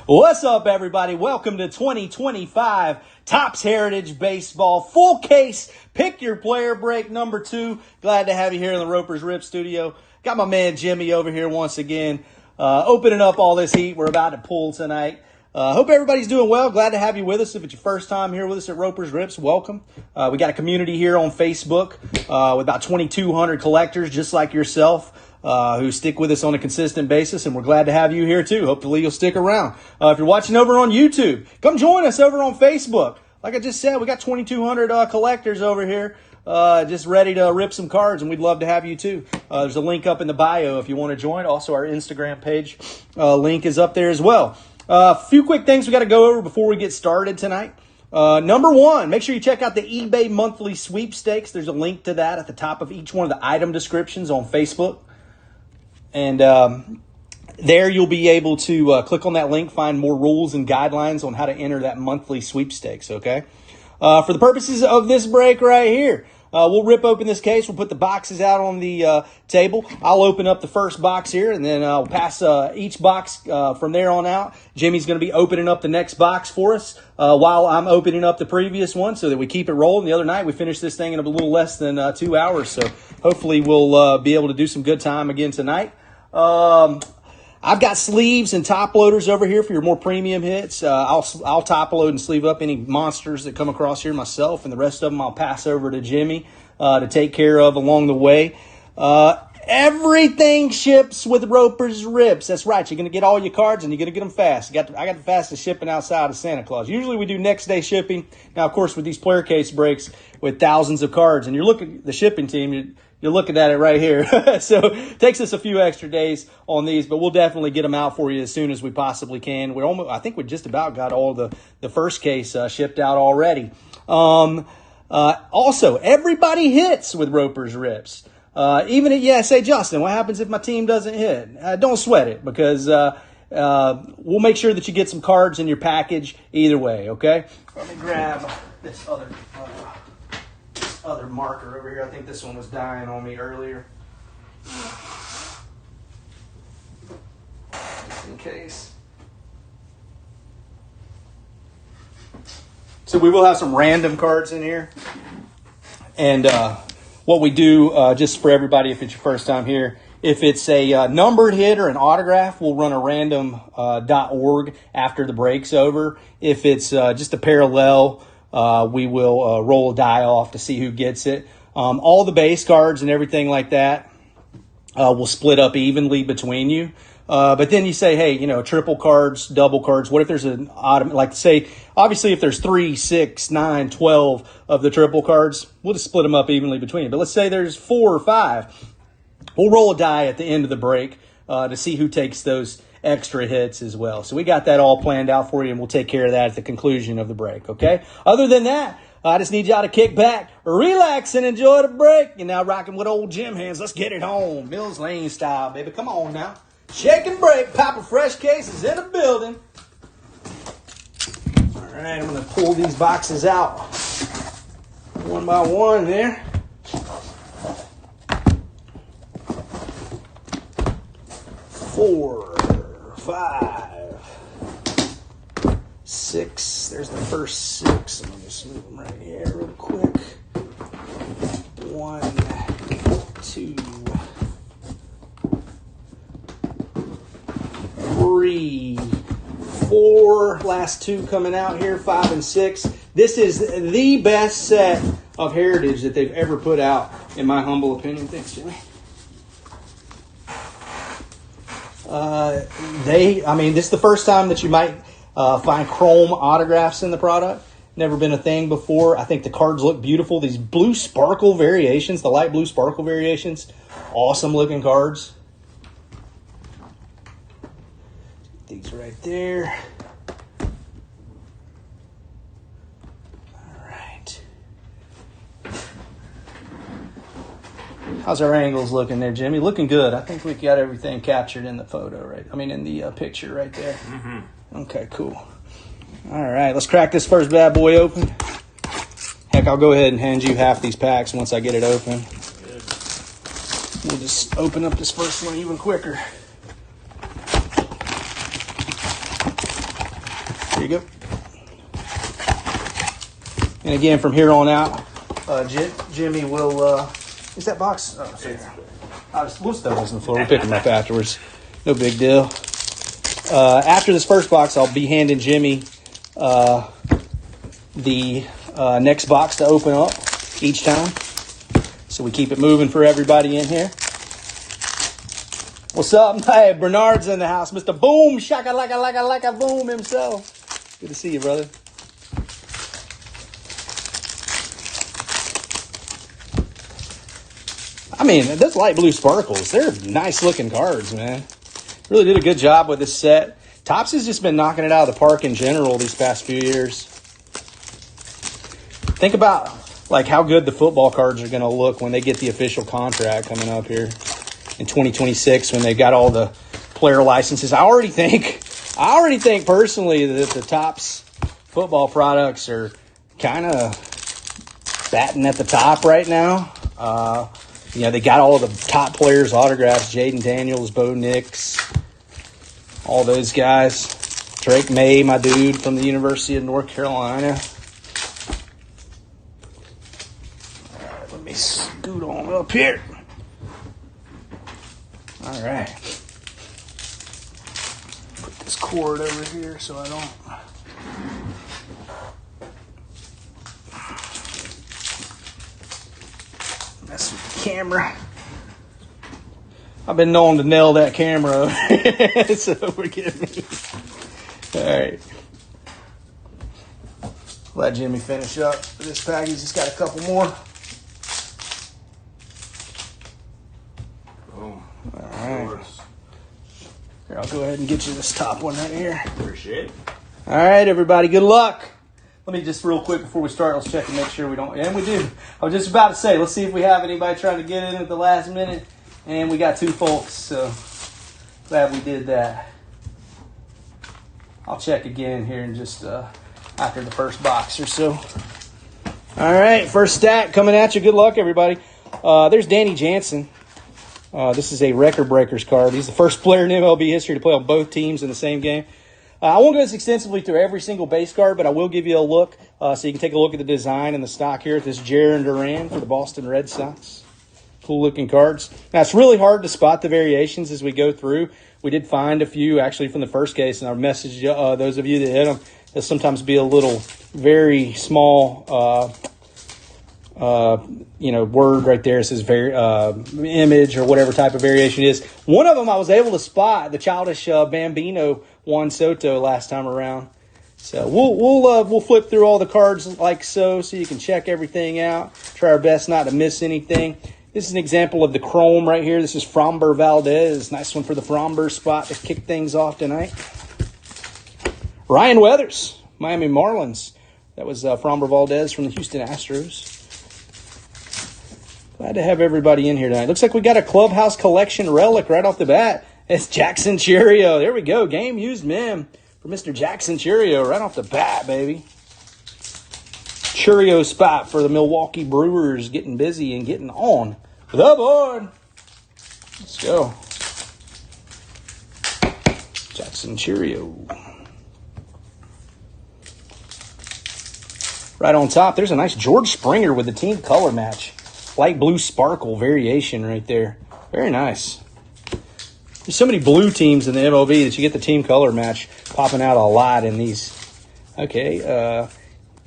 What's up, everybody? Welcome to 2025 Topps Heritage Baseball Full Case Pick Your Player Break number 2. Glad to have you here in the Ropers Rip Studio. Got my man Jimmy over here once again, opening up all this heat we're about to pull tonight. Hope everybody's doing well. Glad to have you with us. If it's your first time here with us at Ropers Rips, welcome. We got a community here on Facebook with about 2,200 collectors just like yourself. Who stick with us on a consistent basis, and we're glad to have you here too. Hopefully you'll stick around. If you're watching over on YouTube, come join us over on Facebook. Like I just said, we got 2,200 collectors over here just ready to rip some cards, and we'd love to have you too. There's a link up in the bio if you want to join. Also, our Instagram page link is up there as well. A few quick things we got to go over before we get started tonight. Number one, make sure you check out the eBay monthly sweepstakes. There's a link to that at the top of each one of the item descriptions on Facebook. And there you'll be able to click on that link, find more rules and guidelines on how to enter that monthly sweepstakes, okay? For the purposes of this break right here, we'll rip open this case. We'll put the boxes out on the table. I'll open up the first box here, and then I'll pass each box from there on out. Jimmy's going to be opening up the next box for us while I'm opening up the previous one so that we keep it rolling. The other night, we finished this thing in a little less than 2 hours, so hopefully we'll be able to do some good time again tonight. I've got sleeves and top loaders over here for your more premium hits. I'll top load and sleeve up any monsters that come across here myself, and the rest of them I'll pass over to Jimmy to take care of along the way. Everything ships with Ropers Rips. That's right. You're going to get all your cards, and you're going to get them fast. I got the fastest shipping outside of Santa Claus. Usually we do next day shipping. Now, of course, with these player case breaks with thousands of cards, and you're looking at the shipping team, you're looking at it right here. So it takes us a few extra days on these, but we'll definitely get them out for you as soon as we possibly can. I think we just about got all the first case shipped out already. Also, everybody hits with Ropers Rips. Say, Justin, what happens if my team doesn't hit? Don't sweat it, because we'll make sure that you get some cards in your package either way, okay? Let me grab this other marker over here. I think this one was dying on me earlier. Just in case. So we will have some random cards in here. And what we do, just for everybody, if it's your first time here, if it's a numbered hit or an autograph, we'll run a random .org after the break's over. If it's just a parallel, we will roll a die off to see who gets it. All the base cards and everything like that will split up evenly between you. But then you say, hey, triple cards, double cards. What if there's an odd, like say, obviously if there's 3, 6, 9, 12 of the triple cards, we'll just split them up evenly between you. But let's say there's 4 or 5. We'll roll a die at the end of the break to see who takes those extra hits as well. So we got that all planned out for you, and we'll take care of that at the conclusion of the break, okay? Other than that, I just need y'all to kick back, relax, and enjoy the break. You're now rocking with old Jim Hands. Let's get it on. Mills Lane style, baby. Come on now. Shake and break. Papa Fresh Cases in the building. All right, I'm going to pull these boxes out one by one there. 4, 5, 6. There's the first 6. Let me just move them right here real quick. 1, 2, 3, 4. Last 2 coming out here, 5 and 6. This is the best set of Heritage that they've ever put out, in my humble opinion. Thanks, Jimmy. This is the first time that you might find chrome autographs in the product. Never been a thing before. I think the cards look beautiful. These blue sparkle variations, the light blue sparkle variations, awesome looking cards. These right there. All right. How's our angles looking there, Jimmy? Looking good. I think we got everything captured in the photo, right? In the picture right there. Mm-hmm. Okay, cool. All right, let's crack this first bad boy open. Heck, I'll go ahead and hand you half these packs once I get it open. Good. We'll just open up this first one even quicker. There you go. And again, from here on out, Jimmy will, is that box? Oh, sorry. We'll throw those on the floor. We'll pick them up afterwards. No big deal. After this first box, I'll be handing Jimmy the next box to open up each time. So we keep it moving for everybody in here. What's up? Hey, Bernard's in the house. Mr. Boom, shaka like a boom himself. Good to see you, brother. I mean, those light blue sparkles, they're nice looking cards, man. Really did a good job with this set. Topps has just been knocking it out of the park in general these past few years. Think about like how good the football cards are going to look when they get the official contract coming up here in 2026 when they've got all the player licenses. I already think personally that the Topps football products are kind of batting at the top right now. They got all of the top players' autographs, Jaden Daniels, Bo Nix, all those guys. Drake May, my dude from the University of North Carolina. All right, let me scoot on up here. All right. Put this cord over here so I don't... mess with the camera. I've been known to nail that camera, so forgive me. All right. Let Jimmy finish up this package. He's got a couple more. Boom. All right. Here, I'll go ahead and get you this top one right here. Appreciate it. All right, everybody. Good luck. Let me just real quick before we start, let's check and make sure we don't. And we do. I was just about to say, let's see if we have anybody trying to get in at the last minute. And we got 2 folks, so glad we did that. I'll check again here in just after the first box or so. All right, first stack coming at you. Good luck, everybody. There's Danny Jansen. This is a record breakers card. He's the first player in MLB history to play on both teams in the same game. I won't go as extensively through every single base card, but I will give you a look so you can take a look at the design and the stock here at this Jarren Duran for the Boston Red Sox. Cool-looking cards. Now, it's really hard to spot the variations as we go through. We did find a few, actually, from the first case, and I'll message those of you that hit them. They'll sometimes be a little very small word right there. It says image or whatever type of variation it is. One of them I was able to spot, the Childish Bambino Juan Soto last time around. So we'll flip through all the cards like so you can check everything out. Try our best not to miss anything. This is an example of the chrome right here. This is Framber Valdez. Nice one for the Framber spot to kick things off tonight. Ryan Weathers, Miami Marlins. That was Framber Valdez from the Houston Astros. Glad to have everybody in here tonight. Looks like we got a Clubhouse Collection relic right off the bat. It's Jackson Chourio. There we go. Game used mem for Mr. Jackson Chourio right off the bat, baby. Chourio spot for the Milwaukee Brewers getting busy and getting on the board. Let's go. Jackson Chourio. Right on top, there's a nice George Springer with the team color match. Light blue sparkle variation right there. Very nice. There's so many blue teams in the MLB that you get the team color match popping out a lot in these. Okay,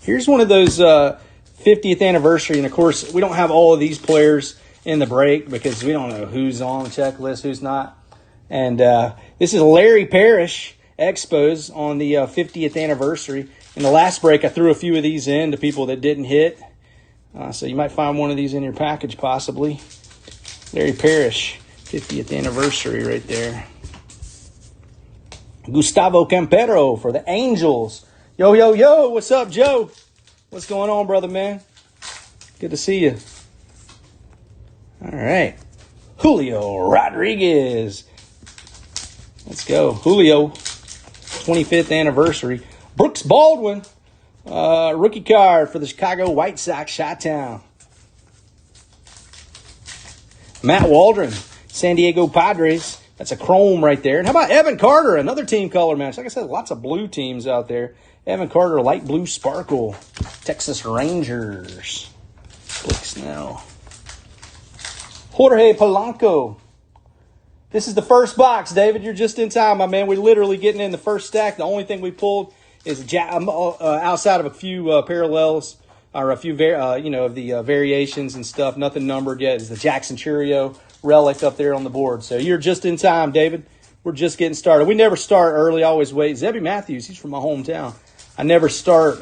here's one of those 50th anniversary. And, of course, we don't have all of these players in the break because we don't know who's on the checklist, who's not. And this is Larry Parrish Expos on the 50th anniversary. In the last break, I threw a few of these in to people that didn't hit. So you might find one of these in your package possibly. Larry Parrish, 50th anniversary right there. Gustavo Campero for the Angels. Yo, yo, yo, what's up, Joe? What's going on, brother, man? Good to see you. All right. Julio Rodriguez. Let's go. Julio, 25th anniversary. Brooks Baldwin, rookie card for the Chicago White Sox, Chi-Town. Matt Waldron, San Diego Padres, That's a chrome right there. And how about Evan Carter, another team color match? Like I said, lots of blue teams out there. Evan Carter, light blue sparkle. Texas Rangers. Blake Snell. Jorge Polanco. This is the first box, David. You're just in time, my man. We're literally getting in the first stack. The only thing we pulled is outside of a few parallels or a few of the variations and stuff. Nothing numbered yet. Is the Jackson Churio relic up there on the board. So you're just in time, David. We're just getting started. We never start early. Always wait. Zebby Matthews. He's from my hometown. I never start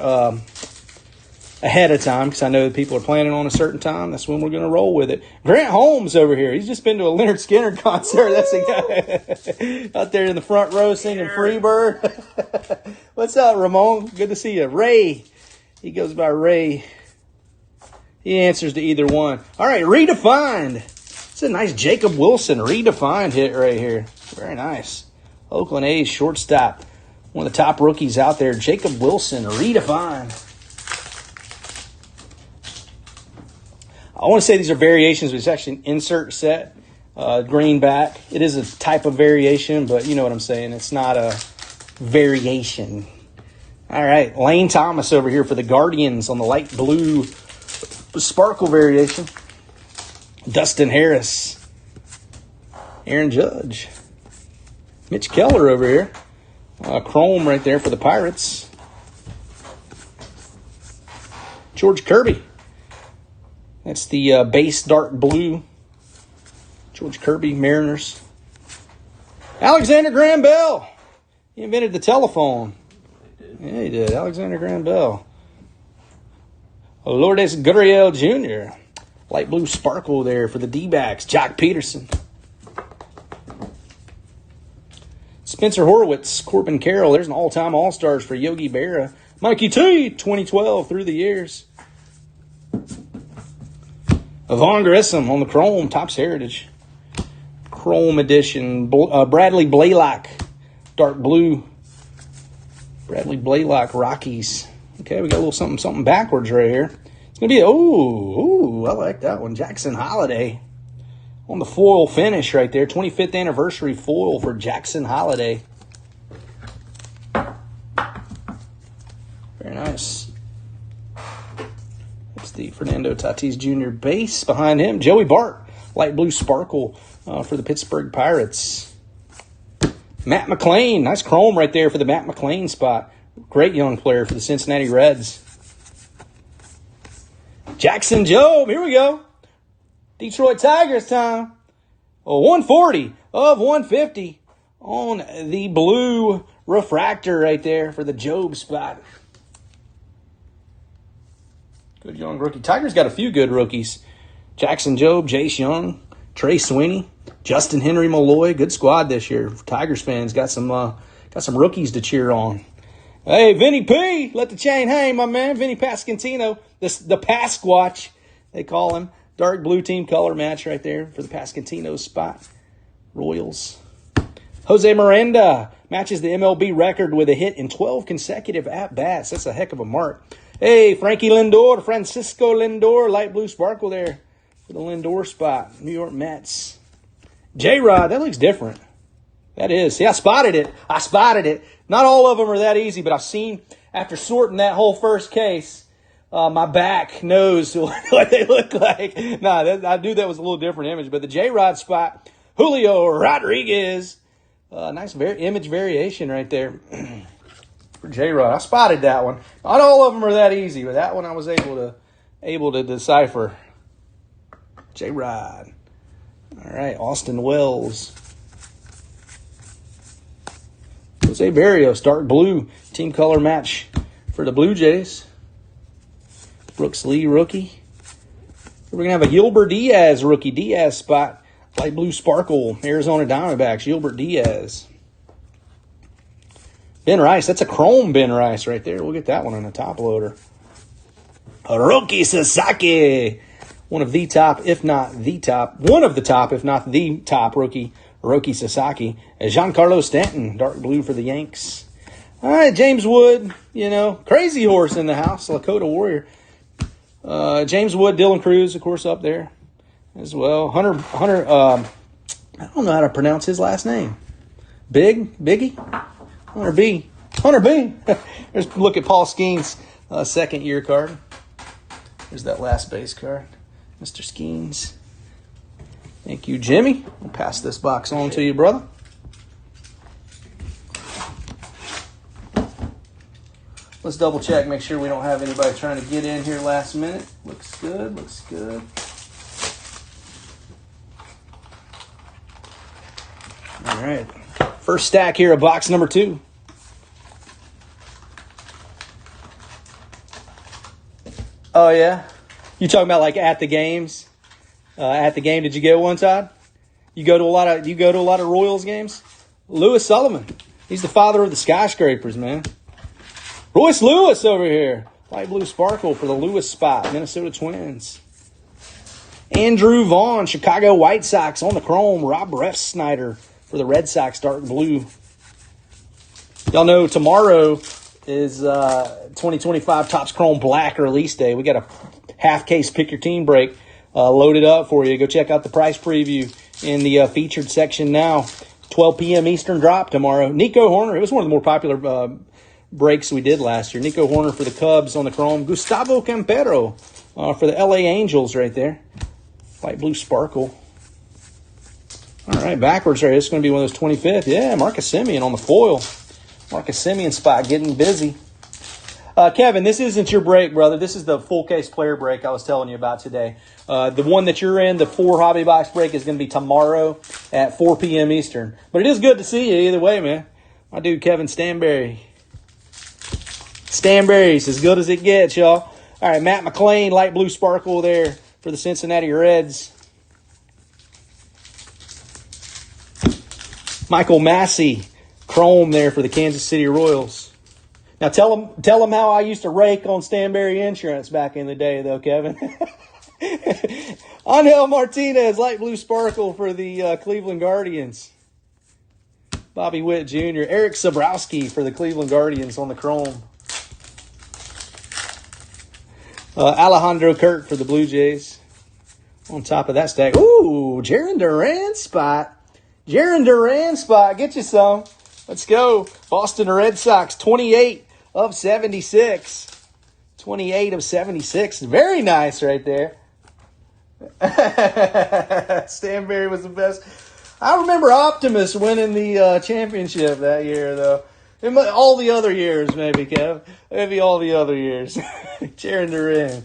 ahead of time because I know that people are planning on a certain time. That's when we're going to roll with it. Grant Holmes over here. He's just been to a Leonard Skinner concert. That's the guy out there in the front row singing Freebird. What's up, Ramon? Good to see you. Ray. He goes by Ray. He answers to either one. All right, Redefined. It's a nice Jacob Wilson Redefined hit right here. Very nice. Oakland A's shortstop. One of the top rookies out there. Jacob Wilson Redefined. I want to say these are variations, but it's actually an insert set. Greenback. It is a type of variation, but you know what I'm saying. It's not a variation. All right. Lane Thomas over here for the Guardians on the light blue sparkle variation. Dustin Harris. Aaron Judge. Mitch Keller over here. Chrome right there for the Pirates. George Kirby. That's the base dark blue. George Kirby, Mariners. Alexander Graham Bell. He invented the telephone. Yeah, he did. Alexander Graham Bell. Lourdes Gurriel Jr. Light blue sparkle there for the D-backs. Jock Peterson. Spencer Horwitz, Corbin Carroll. There's an all-time All-Stars for Yogi Berra. Mikey T, 2012 through the years. Vaughn Grissom on the Chrome, Topps Heritage. Chrome edition. Bradley Blaylock, dark blue. Bradley Blaylock, Rockies. Okay, we got a little something backwards right here. It's going to be, I like that one. Jackson Holiday on the foil finish right there. 25th anniversary foil for Jackson Holiday. Very nice. That's the Fernando Tatis Jr. base behind him. Joey Bart, light blue sparkle for the Pittsburgh Pirates. Matt McLain, nice chrome right there for the Matt McLain spot. Great young player for the Cincinnati Reds. Jackson Jobe, here we go. Detroit Tigers time. 140 of 150 on the blue refractor right there for the Jobe spot. Good young rookie. Tigers got a few good rookies. Jackson Jobe, Jace Young, Trey Sweeney, Justin Henry Malloy. Good squad this year. Tigers fans got some rookies to cheer on. Hey, Vinny P, let the chain hang, my man. Vinny Pasquantino, the Pasquatch, they call him. Dark blue team color match right there for the Pasquantino spot. Royals. Jose Miranda matches the MLB record with a hit in 12 consecutive at-bats. That's a heck of a mark. Hey, Frankie Lindor, Francisco Lindor, light blue sparkle there for the Lindor spot. New York Mets. J-Rod, that looks different. That is. See, I spotted it. Not all of them are that easy, but I've seen, after sorting that whole first case, my back knows what they look like. I knew that was a little different image, but the J-Rod spot, Julio Rodriguez. Nice image variation right there for J-Rod. I spotted that one. Not all of them are that easy, but that one I was able to decipher. J-Rod. All right, Austin Wells. Jose Barrios, dark blue, team color match for the Blue Jays. Brooks Lee, rookie. We're going to have a Gilbert Diaz rookie. Diaz spot, light blue sparkle, Arizona Diamondbacks, Gilbert Diaz. Ben Rice, that's a chrome Ben Rice right there. We'll get that one on the top loader. A rookie Sasaki. One of the top, if not the top rookie, Hiroki Sasaki. Giancarlo Stanton, dark blue for the Yanks. All right, James Wood, crazy horse in the house, Lakota Warrior. James Wood, Dylan Cruz, of course, up there as well. Hunter I don't know how to pronounce his last name. Biggie? Hunter B. Let's look at Paul Skeens' second year card. There's that last base card. Mr. Skeens. Thank you, Jimmy. I'll pass this box on to you, brother. Let's double check, make sure we don't have anybody trying to get in here last minute. Looks good. All right. First stack here of box number 2. Oh, yeah? You talking about like at the games? At the game, did you go one, Todd? You go to a lot of Royals games? Lewis Sullivan. He's the father of the skyscrapers, man. Royce Lewis over here. Light blue sparkle for the Lewis spot. Minnesota Twins. Andrew Vaughn, Chicago White Sox on the chrome. Rob Refsnyder for the Red Sox, dark blue. Y'all know tomorrow is 2025 Topps Chrome Black release day. We got a half case pick your team break loaded up for you. Go check out the price preview in the featured section now. 12 p.m. Eastern drop tomorrow. Nico Horner. It was one of the more popular breaks we did last year. Nico Horner for the Cubs on the chrome. Gustavo Campero for the LA Angels right there. Light blue sparkle. All right, backwards right. This is going to be one of those 25th. Yeah, Marcus Semien on the foil. Marcus Semien spot getting busy. Kevin, this isn't your break, brother. This is the full case player break I was telling you about today. The one that you're in, the 4 hobby box break, is going to be tomorrow at 4 p.m. Eastern. But it is good to see you either way, man. My dude Kevin Stanberry. Stanberry's as good as it gets, y'all. All right, Matt McLean, light blue sparkle there for the Cincinnati Reds. Michael Massey, chrome there for the Kansas City Royals. Now tell them how I used to rake on Stanberry Insurance back in the day, though, Kevin. Angel Martinez, light blue sparkle for the Cleveland Guardians. Bobby Witt Jr., Eric Sabrowski for the Cleveland Guardians on the chrome. Alejandro Kirk for the Blue Jays. On top of that stack, ooh, Jarren Duran spot. Get you some. Let's go. Boston Red Sox, 28 of 76. 28 of 76. Very nice right there. Stanberry was the best. I remember Optimus winning the championship that year, though. All the other years, maybe, Kev. Maybe all the other years. Jarren Duran.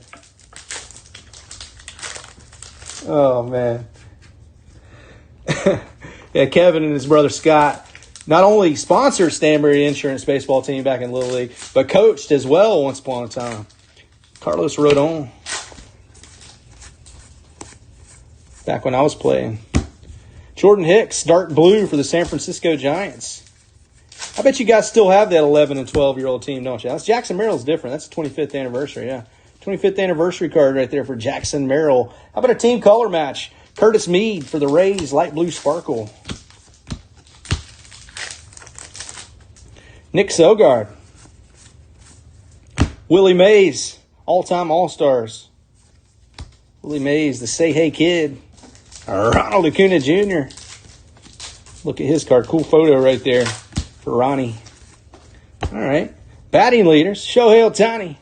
Oh, man. Yeah, Kevin and his brother Scott not only sponsored Stanberry Insurance baseball team back in Little League, but coached as well once upon a time. Carlos Rodon. Back when I was playing. Jordan Hicks, dark blue for the San Francisco Giants. I bet you guys still have that 11 and 12-year-old team, don't you? That's Jackson Merrill's different. That's the 25th anniversary, yeah. 25th anniversary card right there for Jackson Merrill. How about a team color match? Curtis Mead for the Rays, light blue sparkle. Nick Sogard. Willie Mays, all-time All-Stars. Willie Mays, the Say Hey Kid. Ronald Acuna Jr. Look at his card. Cool photo right there for Ronnie. All right. Batting leaders, Shohei Ohtani,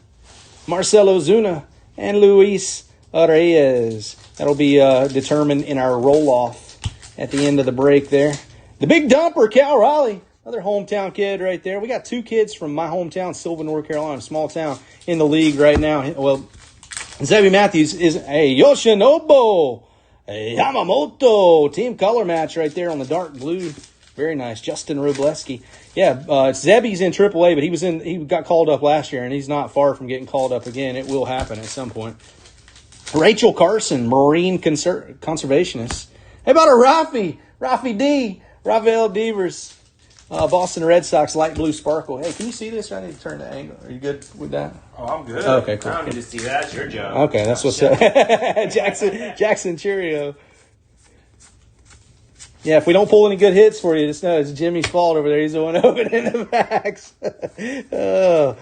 Marcell Ozuna, and Luis Reyes. That'll be determined in our roll-off at the end of the break there. The big dumper, Cal Raleigh. Another hometown kid right there. We got 2 kids from my hometown, Sylvan, North Carolina, small town, in the league right now. Well, Zebby Matthews is a Yoshinobu Yamamoto team color match right there on the dark blue. Very nice. Justin Robleski. Yeah, Zebby's in AAA, but he got called up last year, and he's not far from getting called up again. It will happen at some point. Rachel Carson, Marine Conservationist. How about a Rafi D, Rafael Devers. Boston Red Sox, light blue sparkle. Hey, can you see this? I need to turn the angle. Are you good with that? Oh, I'm good. Okay, cool. I don't need to see that. That's your job. Okay, that's what's up. Jackson Cheerio. Yeah, if we don't pull any good hits for you, just know it's Jimmy's fault over there. He's the one opening the packs. But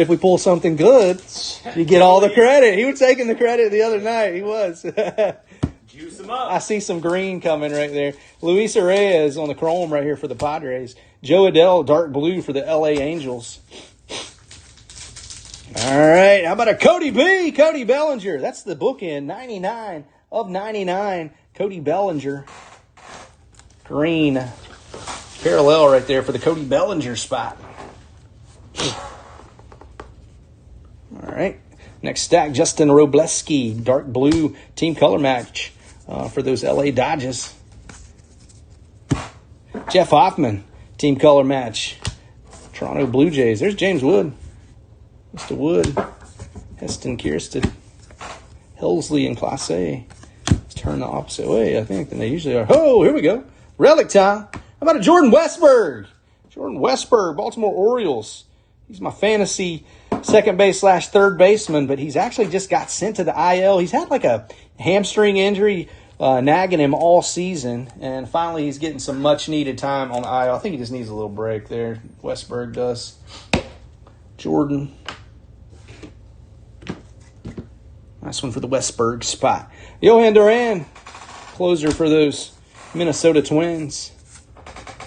if we pull something good, you get all the credit. He was taking the credit the other night. He was. Juice them up. I see some green coming right there. Luis Reyes on the chrome right here for the Padres. Joe Adell, dark blue for the LA Angels. All right, how about a Cody B? Cody Bellinger. That's the bookend, 99 of 99. Cody Bellinger. Green parallel right there for the Cody Bellinger spot. All right. Next stack, Justin Robleski, dark blue team color match for those LA Dodgers. Jeff Hoffman, team color match. Toronto Blue Jays. There's James Wood. Mr. Wood. Heston Kierstead. Helsley in Class A. Let's turn the opposite way, I think, than they usually are. Oh, here we go. Relic time. How about a Jordan Westburg? Jordan Westburg, Baltimore Orioles. He's my fantasy second base / third baseman, but he's actually just got sent to the IL. He's had like a hamstring injury nagging him all season, and finally he's getting some much-needed time on the IL. I think he just needs a little break there. Westburg does. Jordan. Nice one for the Westburg spot. Johan Duran, closer for those Minnesota Twins.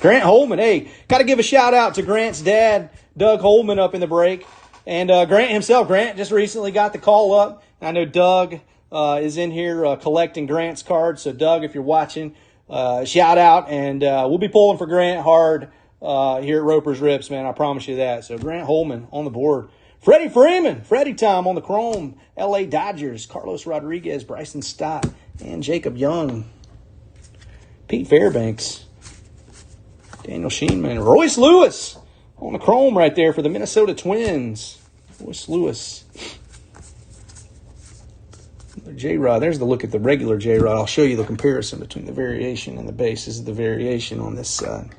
Grant Holman. Hey, got to give a shout-out to Grant's dad, Doug Holman, up in the break. And Grant himself, Grant just recently got the call up. I know Doug is in here collecting Grant's cards. So, Doug, if you're watching, shout out. And we'll be pulling for Grant hard here at Roper's Rips, man. I promise you that. So, Grant Holman on the board. Freddie Freeman, Freddie Tom on the chrome. LA Dodgers, Carlos Rodriguez, Bryson Stott, and Jacob Young. Pete Fairbanks. Daniel Sheenman. Royce Lewis on the chrome right there for the Minnesota Twins. Royce Lewis. J-Rod. There's the look at the regular J-Rod. I'll show you the comparison between the variation and the base. This is the variation on this side.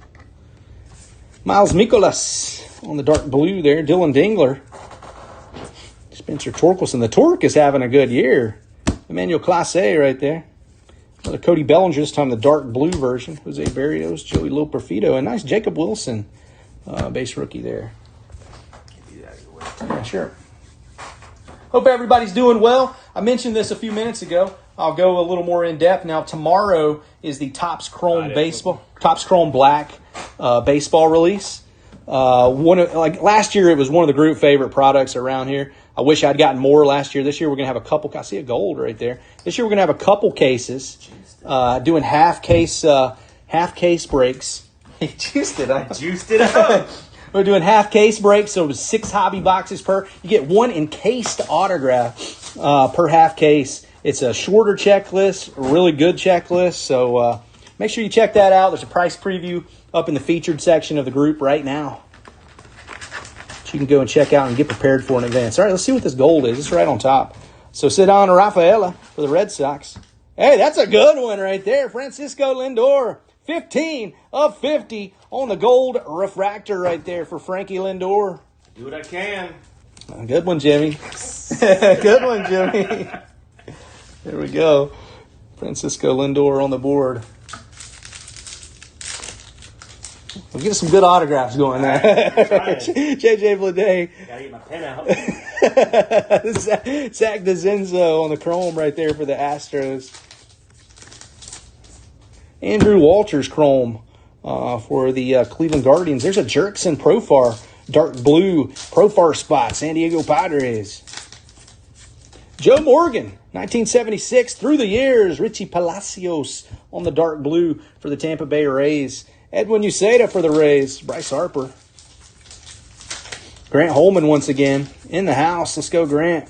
Miles Mikolas on the dark blue there. Dylan Dingler. Spencer Torkelson. The Torque is having a good year. Emmanuel Clase right there. Another Cody Bellinger, this time the dark blue version. Jose Barrios, Joey Loperfido, and nice Jacob Wilson, base rookie there. Yeah, sure. Hope everybody's doing well. I mentioned this a few minutes ago. I'll go a little more in depth now. Tomorrow is the Topps Chrome Black baseball release. Last year, it was one of the group favorite products around here. I wish I'd gotten more last year. This year, we're going to have a couple. I see a gold right there. This year, we're going to have a couple cases, doing half case breaks. I juiced it up. We're doing half case breaks, so it was 6 hobby boxes per. You get one encased autograph per half case. It's a shorter checklist, a really good checklist. So make sure you check that out. There's a price preview up in the featured section of the group right now. You can go and check out and get prepared for in advance. All right, let's see what this gold is. It's right on top. So Cedar Rafaela for the Red Sox. Hey, that's a good one right there. Francisco Lindor, 15 of 50 on the gold refractor right there for Frankie Lindor. Do what I can. Good one, Jimmy. Good one, Jimmy. There we go. Francisco Lindor on the board. We'll get some good autographs going there. JJ Bleday. Gotta get my pen out. Zach DeZenzo on the chrome right there for the Astros. Andrew Walters chrome for the Cleveland Guardians. There's a Jerkson Profar, dark blue Profar spot, San Diego Padres. Joe Morgan, 1976 through the years. Richie Palacios on the dark blue for the Tampa Bay Rays. Edwin Uceda for the Rays. Bryce Harper. Grant Holman once again in the house. Let's go, Grant.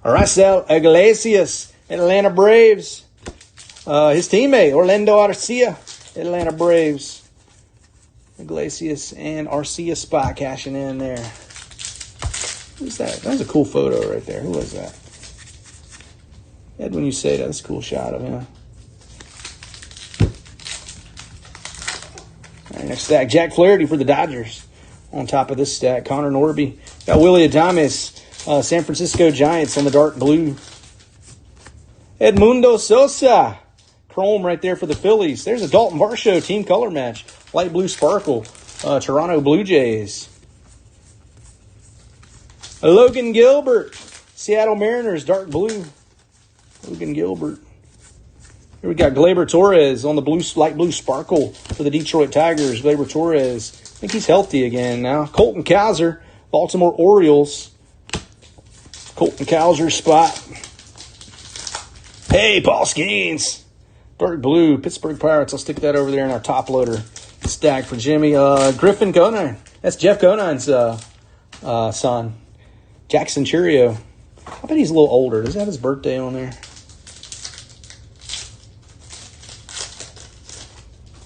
Aracel Iglesias, Atlanta Braves. His teammate, Orlando Arcia, Atlanta Braves. Iglesias and Arcia spot cashing in there. Who's that? That was a cool photo right there. Who was that? Edwin Uceda. That's a cool shot of him. All right, next stack, Jack Flaherty for the Dodgers. On top of this stack, Connor Norby. Got Willie Adames, San Francisco Giants on the dark blue. Edmundo Sosa, chrome right there for the Phillies. There's a Dalton Varsho team color match. Light blue sparkle, Toronto Blue Jays. Logan Gilbert, Seattle Mariners, dark blue. Logan Gilbert. Here we got Gleyber Torres on the light blue sparkle for the Detroit Tigers. Gleyber Torres, I think he's healthy again now. Colton Cowser, Baltimore Orioles. Colton Cowser spot. Hey, Paul Skeens. Dark blue, Pittsburgh Pirates. I'll stick that over there in our top loader stack for Jimmy. Griffin Conine. That's Jeff Conine's son. Jackson Churio. I bet he's a little older. Does he have his birthday on there?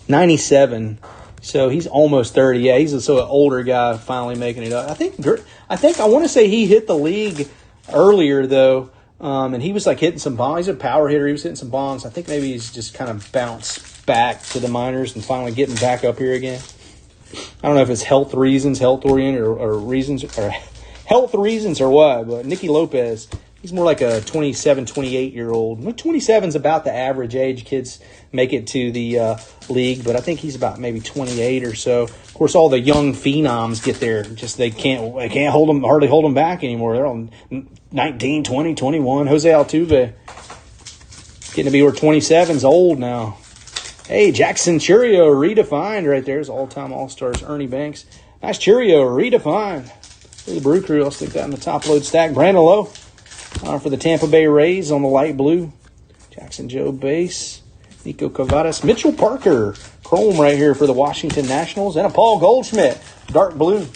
97. So he's almost 30. Yeah, he's an older guy finally making it up. I think I want to say he hit the league earlier though, and he was like hitting some bombs. He's a power hitter. He was hitting some bombs. I think maybe he's just kind of bounced back to the minors and finally getting back up here again. I don't know if it's health reasons, health oriented, or reasons, or health reasons or what. But Nicky Lopez, he's more like a 27, 28-year-old. 27's about the average age kids make it to the league, but I think he's about maybe 28 or so. Of course, all the young phenoms get there. Just they can't hardly hold them back anymore. They're on 19, 20, 21. Jose Altuve getting to be where 27's old now. Hey, Jackson Churio redefined right there. His all-time All-Stars, Ernie Banks. Nice Churio redefined. For the Brew Crew, I'll stick that in the top load stack. Brandon Lowe for the Tampa Bay Rays on the light blue. Jackson Joe base. Nico Cavadas. Mitchell Parker. Chrome right here for the Washington Nationals. And a Paul Goldschmidt. Dark blue.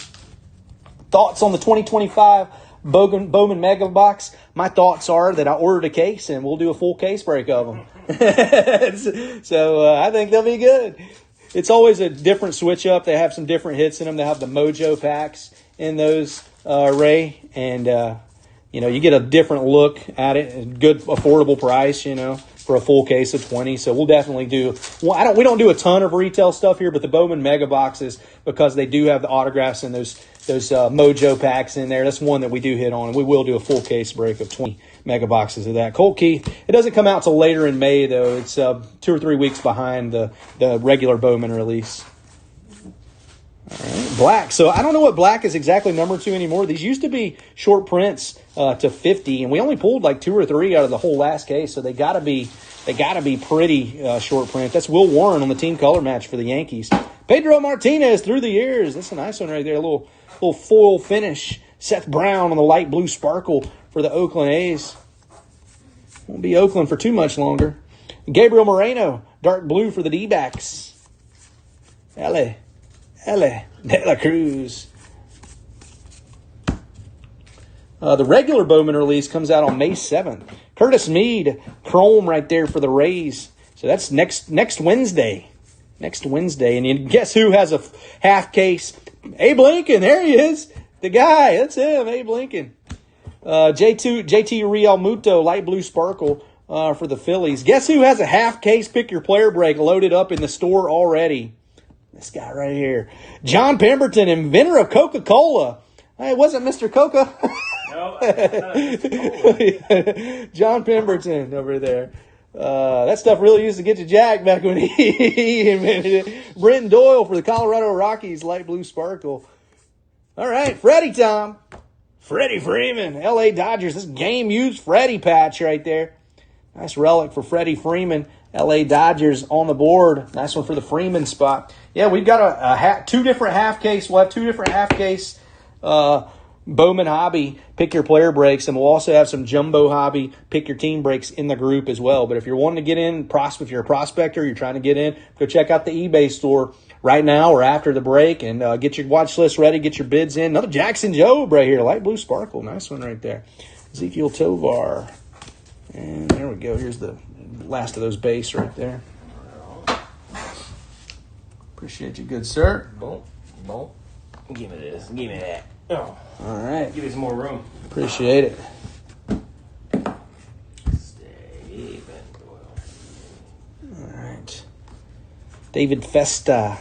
Thoughts on the 2025 Bowman Mega Box? My thoughts are that I ordered a case and we'll do a full case break of them. So I think they'll be good. It's always a different switch up. They have some different hits in them. They have the Mojo packs in those, Ray. And, you get a different look at it. A good, affordable price, for a full case of 20. So we'll definitely do. Well, we don't do a ton of retail stuff here, but the Bowman Mega Boxes, because they do have the autographs and those Mojo packs in there. That's one that we do hit on, and we will do a full case break of 20 mega boxes of that. Colt Keith, it doesn't come out till later in May though. It's 2 or 3 weeks behind the regular Bowman release. All right, black. So I don't know what black is exactly numbered to anymore. These used to be short prints to 50, and we only pulled like 2 or 3 out of the whole last case. So they gotta be pretty short print. That's Will Warren on the team color match for the Yankees. Pedro Martinez through the years. That's a nice one right there. A little foil finish. Seth Brown on the light blue sparkle for the Oakland A's. Won't be Oakland for too much longer. Gabriel Moreno, dark blue for the D-backs. Ele De La Cruz. The regular Bowman release comes out on May 7th. Curtis Mead, chrome right there for the Rays. So that's next Wednesday. Next Wednesday. And you guess who has a half case? Abe Lincoln. There he is. The guy. That's him, Abe Lincoln. JT Realmuto, light blue sparkle for the Phillies. Guess who has a half case pick your player break loaded up in the store already? This guy right here. John Pemberton, inventor of Coca-Cola. Hey, it wasn't Mr. Coca. No, John Pemberton over there. That stuff really used to get you jacked back when he invented it. Brenton Doyle for the Colorado Rockies, light blue sparkle. All right, Freddie time. Freddie Freeman, L.A. Dodgers. This game used Freddie patch right there. Nice relic for Freddie Freeman. L.A. Dodgers on the board. Nice one for the Freeman spot. Yeah, we've got 2 different half case. We'll have 2 different half case Bowman Hobby pick your player breaks, and we'll also have some Jumbo Hobby pick your team breaks in the group as well. But if you're wanting to get in, if you're a prospector, you're trying to get in, go check out the eBay store right now or after the break and get your watch list ready, get your bids in. Another Jackson Jobe right here, light blue sparkle. Nice one right there. Ezekiel Tovar. And there we go. Here's the last of those base right there. Appreciate you, good sir. Boom. Give me this. Give me that. Oh. All right. Give me some more room. Appreciate it. Stephen Doyle. All right. David Festa.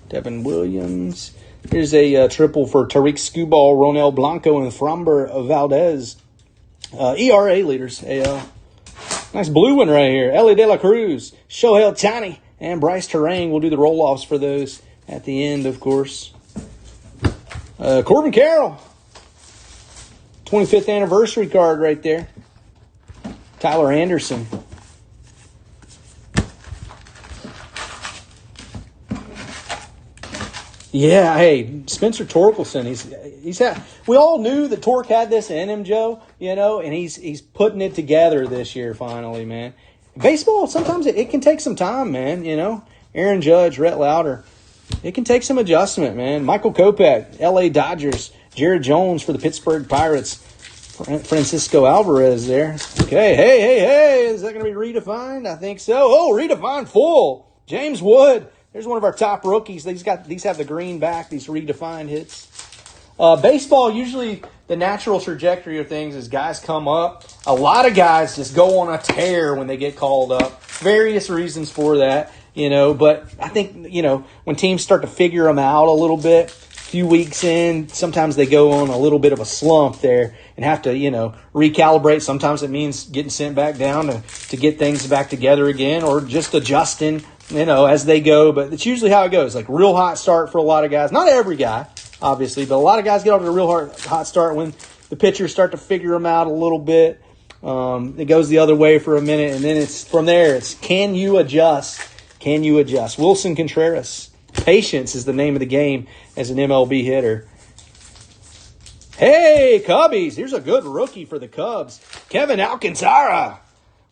Devin Williams. Here's a triple for Tariq Skubal, Ronel Blanco, and Framber Valdez. ERA leaders, AL. Nice blue one right here. Ellie De La Cruz, Shohei Ohtani, and Bryce Terang. We'll do the roll-offs for those at the end, of course. Corbin Carroll. 25th anniversary card right there. Tyler Anderson. Yeah, hey, Spencer Torkelson. He's had. We all knew that Torque had this in him, Joe. And he's putting it together this year finally, man. Baseball sometimes it can take some time, man. Aaron Judge, Rhett Lauder, it can take some adjustment, man. Michael Kopech, L.A. Dodgers, Jared Jones for the Pittsburgh Pirates, Francisco Alvarez there. Okay, hey, is that going to be redefined? I think so. Oh, redefined full. James Wood. There's one of our top rookies. These have the green back, these redefined hits. Baseball, usually the natural trajectory of things is guys come up. A lot of guys just go on a tear when they get called up. Various reasons for that, But I think, when teams start to figure them out a little bit, a few weeks in, sometimes they go on a little bit of a slump there and have to, recalibrate. Sometimes it means getting sent back down to get things back together again or just adjusting, as they go. But it's usually how it goes. Like real hot start for a lot of guys. Not every guy, obviously, but a lot of guys get off to a real hot start when the pitchers start to figure them out a little bit. It goes the other way for a minute, and then it's from there. It's can you adjust? Can you adjust? Wilson Contreras. Patience is the name of the game as an MLB hitter. Hey, Cubbies. Here's a good rookie for the Cubs. Kevin Alcantara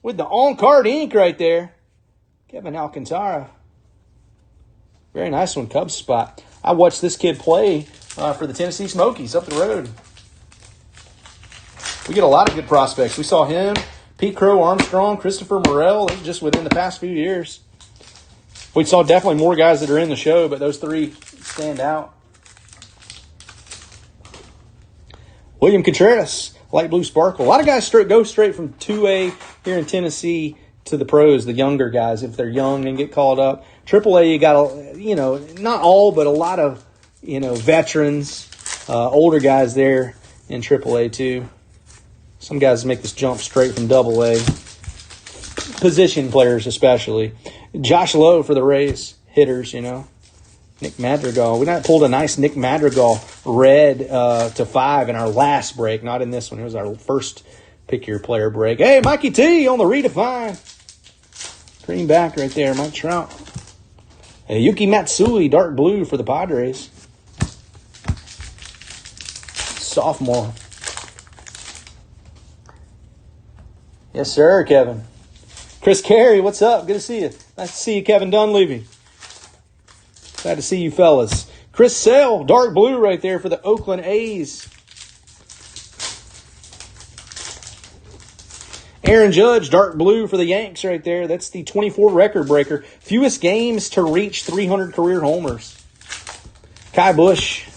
with the on-card ink right there. Kevin Alcantara. Very nice one, Cubs spot. I watched this kid play for the Tennessee Smokies up the road. We get a lot of good prospects. We saw him, Pete Crow Armstrong, Christopher Morel, just within the past few years. We saw definitely more guys that are in the show, but those three stand out. William Contreras, light blue sparkle. A lot of guys go straight from 2A here in Tennessee to the pros, the younger guys, if they're young and get called up. AAA, you got, not all, but a lot of, veterans, older guys there in AAA too. Some guys make this jump straight from AA. Position players especially. Josh Lowe for the Rays, hitters, Nick Madrigal. We pulled a nice Nick Madrigal red to 5 in our last break, not in this one. It was our first pick your player break. Hey, Mikey T on the redefine. Green back right there, Mike Trout. Hey, Yuki Matsui, dark blue for the Padres. Sophomore. Yes, sir, Kevin. Chris Carey, what's up? Good to see you. Nice to see you, Kevin Dunleavy. Glad to see you fellas. Chris Sale, dark blue right there for the Oakland A's. Aaron Judge, dark blue for the Yanks right there. That's the 24 record breaker. Fewest games to reach 300 career homers. Kai Bush.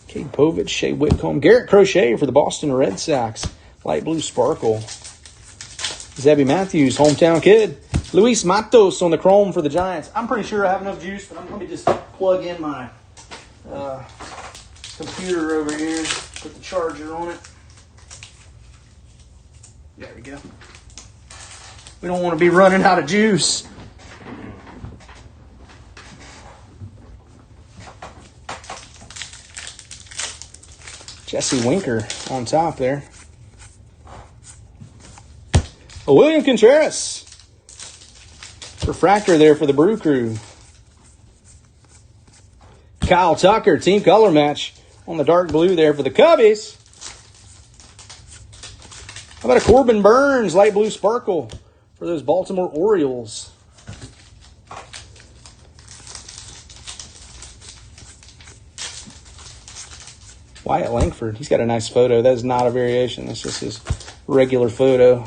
Cade Povich, Shea Whitcomb. Garrett Crochet for the Boston Red Sox. Light blue sparkle. Zebby Matthews, hometown kid. Luis Matos on the chrome for the Giants. I'm pretty sure I have enough juice, but let me just plug in my computer over here. Put the charger on it. There we go. We don't want to be running out of juice. Jesse Winker on top there. William Contreras. Refractor there for the Brew Crew. Kyle Tucker, team color match on the dark blue there for the Cubbies. How about a Corbin Burns, light blue sparkle for those Baltimore Orioles? Wyatt Langford, he's got a nice photo. That is not a variation. That's just his regular photo.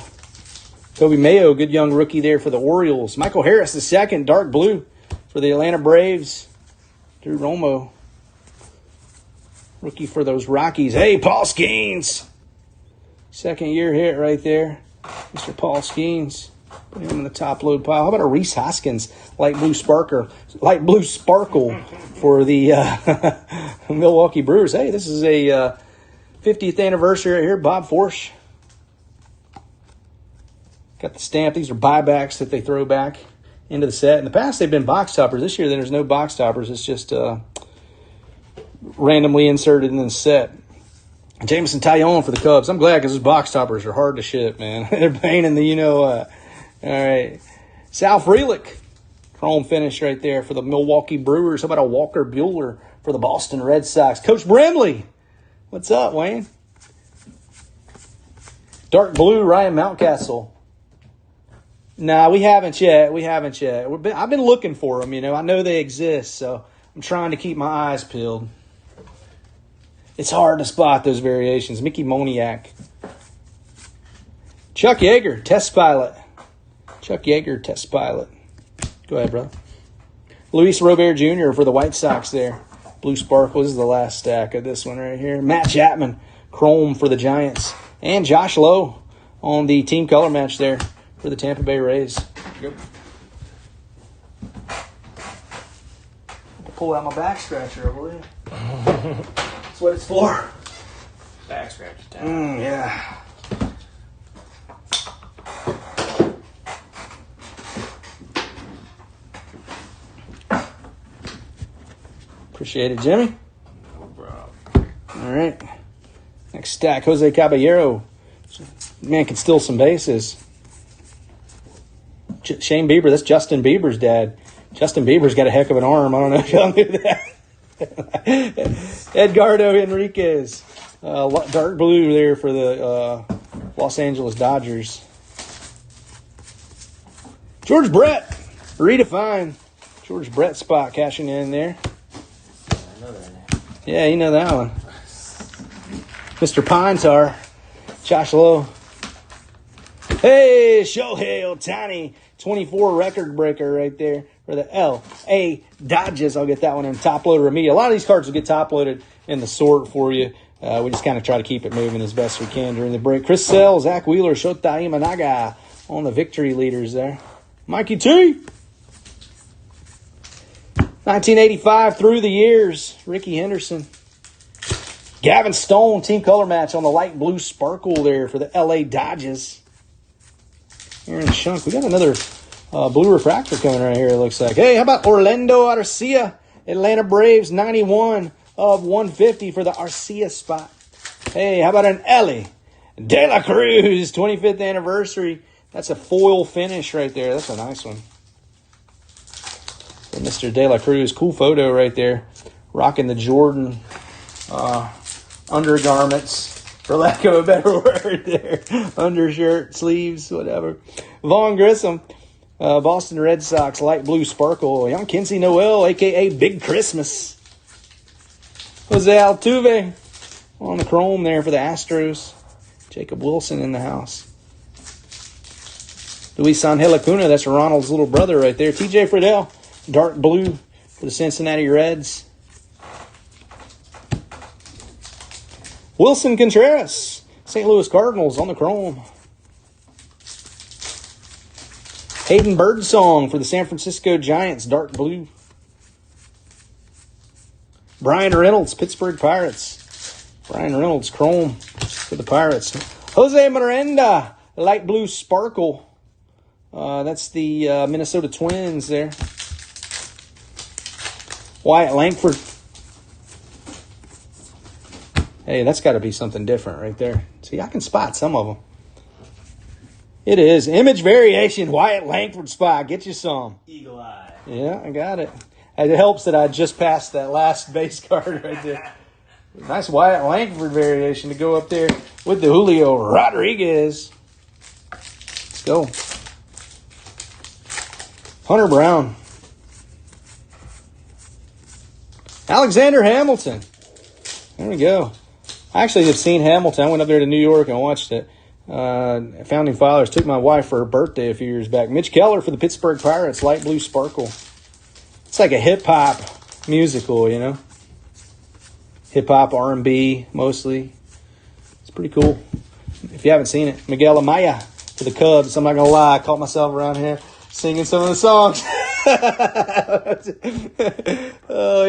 Toby Mayo, good young rookie there for the Orioles. Michael Harris, the second, dark blue for the Atlanta Braves. Drew Romo, rookie for those Rockies. Hey, Paul Skeens. Second year hit right there. Mr. Paul Skeens. Put him in the top load pile. How about a Reese Hoskins, light blue sparkle for the Milwaukee Brewers. Hey, this is a 50th anniversary right here. Bob Forsch. Got the stamp. These are buybacks that they throw back into the set. In the past, they've been box toppers. This year, there's no box toppers. It's just randomly inserted in the set. Jameson Taillon for the Cubs. I'm glad because those box toppers are hard to ship, man. They're pain in the All right. Sal Frelick. Chrome finish right there for the Milwaukee Brewers. How about a Walker Buehler for the Boston Red Sox? Coach Brimley. What's up, Wayne? Dark blue, Ryan Mountcastle. Nah, we haven't yet. I've been looking for them, I know they exist, so I'm trying to keep my eyes peeled. It's hard to spot those variations. Mickey Moniak. Chuck Yeager, test pilot. Go ahead, brother. Luis Robert Jr. for the White Sox there. Blue Sparkle. This is the last stack of this one right here. Matt Chapman, Chrome for the Giants. And Josh Lowe on the team color match there for the Tampa Bay Rays. Yep. Pull out my back scratcher, I believe. That's what it's for. Back scratcher time. Yeah. Appreciate it, Jimmy. No problem. All right. Next stack, Jose Caballero. Man can steal some bases. Shane Bieber, that's Justin Bieber's dad. Justin Bieber's got a heck of an arm. I don't know if y'all knew that. Edgardo Enriquez. Dark blue there for the Los Angeles Dodgers. George Brett. Redefine. George Brett spot cashing in there. Yeah, you know that one. Mr. Pine Tar. Josh Lowe. Hey, Shohei Ohtani. 24 record breaker right there for the L.A. Dodgers. I'll get that one in top loader immediately. A lot of these cards will get top loaded in the sort for you. We just kind of try to keep it moving as best we can during the break. Chris Sale, Zach Wheeler, Shota Imanaga on the victory leaders there. Mikey T. 1985 through the years. Ricky Henderson. Gavin Stone, team color match on the light blue sparkle there for the L.A. Dodgers. Aaron Shunk. We got another blue refractor coming right here, it looks like. Hey, how about Orlando Arcia? Atlanta Braves, 91 of 150 for the Arcia spot. Hey, how about an Ellie De La Cruz, 25th anniversary. That's a foil finish right there. That's a nice one. So Mr. De La Cruz, cool photo right there. Rocking the Jordan undergarments, for lack of a better word there. Undershirt, sleeves, whatever. Vaughn Grissom, Boston Red Sox, light blue sparkle. Young Kinsey Noel, a.k.a. Big Christmas. Jose Altuve on the chrome there for the Astros. Jacob Wilson in the house. Luis Angel Acuna, that's Ronald's little brother right there. TJ Friedel, dark blue for the Cincinnati Reds. Wilson Contreras, St. Louis Cardinals on the chrome. Hayden Birdsong for the San Francisco Giants, dark blue. Brian Reynolds, Pittsburgh Pirates. Brian Reynolds, chrome for the Pirates. Jose Miranda, light blue sparkle. That's the Minnesota Twins there. Wyatt Langford. Hey, that's got to be something different right there. See, I can spot some of them. It is. Image variation, Wyatt Langford spot. Get you some. Eagle eye. Yeah, I got it. It helps that I just passed that last base card right there. Nice Wyatt Langford variation to go up there with the Julio Rodriguez. Let's go. Hunter Brown. Alexander Hamilton. There we go. I actually have seen Hamilton. I went up there to New York and watched it. Founding Fathers. Took my wife for her birthday a few years back. Mitch Keller for the Pittsburgh Pirates. Light blue sparkle. It's like a hip-hop musical, you know. Hip-hop, R&B, mostly. It's pretty cool. If you haven't seen it. Miguel Amaya for the Cubs. I'm not going to lie. I caught myself around here singing some of the songs.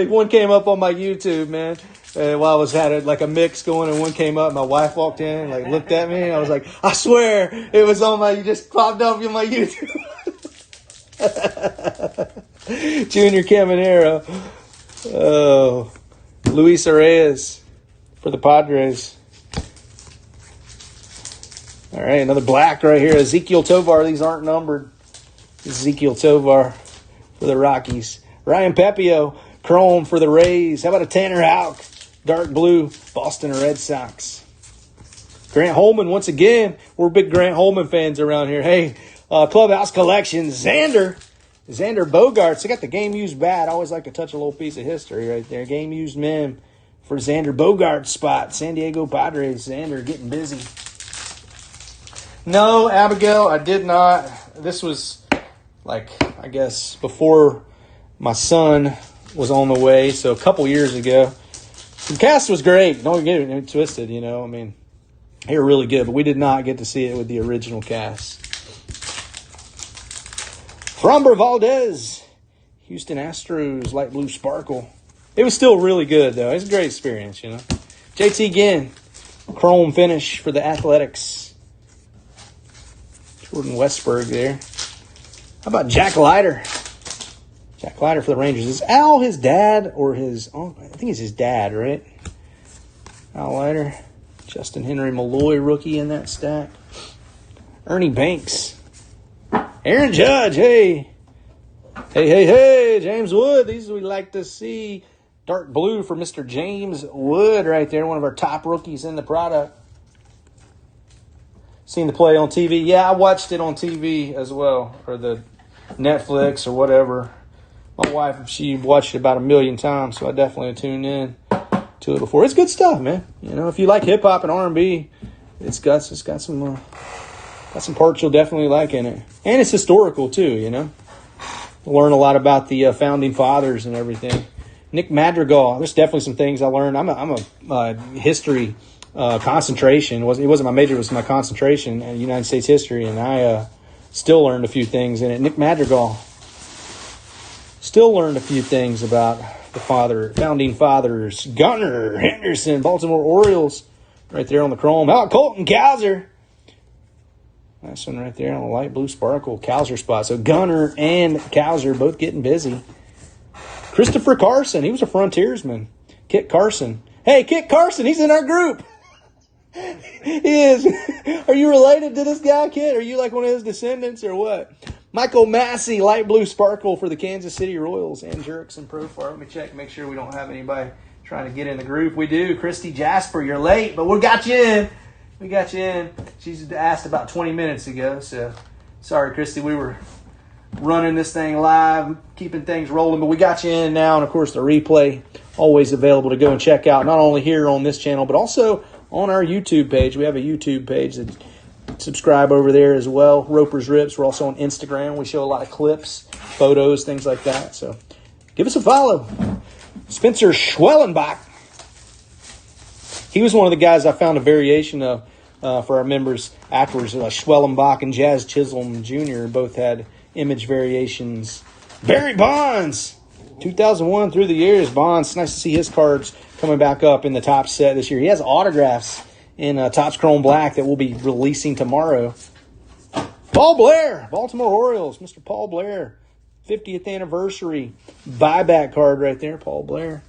One came up on my YouTube, man. While I was had like a mix going, and one came up. My wife walked in, like looked at me, and I was like, "I swear it was on my. You just popped up on my YouTube." Junior Caminero, Luis Reyes for the Padres. All right, another black right here. Ezekiel Tovar. These aren't numbered. Ezekiel Tovar for the Rockies. Ryan Pepio, chrome for the Rays. How about a Tanner Houck? Dark blue, Boston Red Sox. Grant Holman, once again. We're big Grant Holman fans around here. Hey, Clubhouse Collection, Xander Bogaerts. I got the game used bat. I always like to touch a little piece of history right there. Game used mem for Xander Bogaerts spot. San Diego Padres. Xander getting busy. No, Abigail, I did not. This was I guess before my son was on the way, so a couple years ago. The cast was great. Don't get it twisted, I mean, they were really good, but we did not get to see it with the original cast. Framber Valdez, Houston Astros, light blue sparkle. It was still really good, though. It was a great experience, JT Ginn, chrome finish for the Athletics. Jordan Westberg there. How about Jack Leiter? Jack Leiter for the Rangers. Is Al his dad or his... Oh, I think it's his dad, right? Al Leiter. Justin Henry Malloy rookie in that stack. Ernie Banks. Aaron Judge, hey. Hey, James Wood. These we like to see. Dark blue for Mr. James Wood right there. One of our top rookies in the product. Seen the play on TV. Yeah, I watched it on TV as well. Or the Netflix or whatever. My wife, she watched it about 1 million times, so I definitely tuned in to it before. It's good stuff, man. If you like hip hop and R&B, it's got some parts you'll definitely like in it, and it's historical too. Learn a lot about the founding fathers and everything. Nick Madrigal. There's definitely some things I learned. I'm a history concentration. It wasn't my major. It was my concentration in United States history, and I still learned a few things in it. Nick Madrigal. Still learned a few things about the founding fathers. Gunnar Henderson, Baltimore Orioles, right there on the chrome. How about Colton Cowser? Nice one right there on the light blue sparkle Cowser spot. So Gunnar and Cowser both getting busy. Christopher Carson, he was a frontiersman. Kit Carson. Hey, Kit Carson, he's in our group. He is. Are you related to this guy, Kit? Are you like one of his descendants or what? Michael Massey, light blue sparkle for the Kansas City Royals. And Jurickson Profar. Let me check, make sure we don't have anybody trying to get in the group. We do. Christy Jasper, you're late, but we got you in. We got you in. She's asked about 20 minutes ago, so sorry, Christy. We were running this thing live, keeping things rolling, but we got you in now. And, of course, the replay always available to go and check out, not only here on this channel, but also on our YouTube page. We have a YouTube page that subscribe over there as well. Roper's Rips. We're also on Instagram. We show a lot of clips, photos, things like that. So give us a follow. Spencer Schwellenbach. He was one of the guys I found a variation of for our members afterwards. Schwellenbach and Jazz Chisholm Jr. both had image variations. Barry Bonds. 2001 through the years. Bonds. Nice to see his cards coming back up in the top set this year. He has autographs in Topps Chrome Black that we'll be releasing tomorrow. Paul Blair, Baltimore Orioles. Mr. Paul Blair, 50th anniversary buyback card right there. Paul Blair.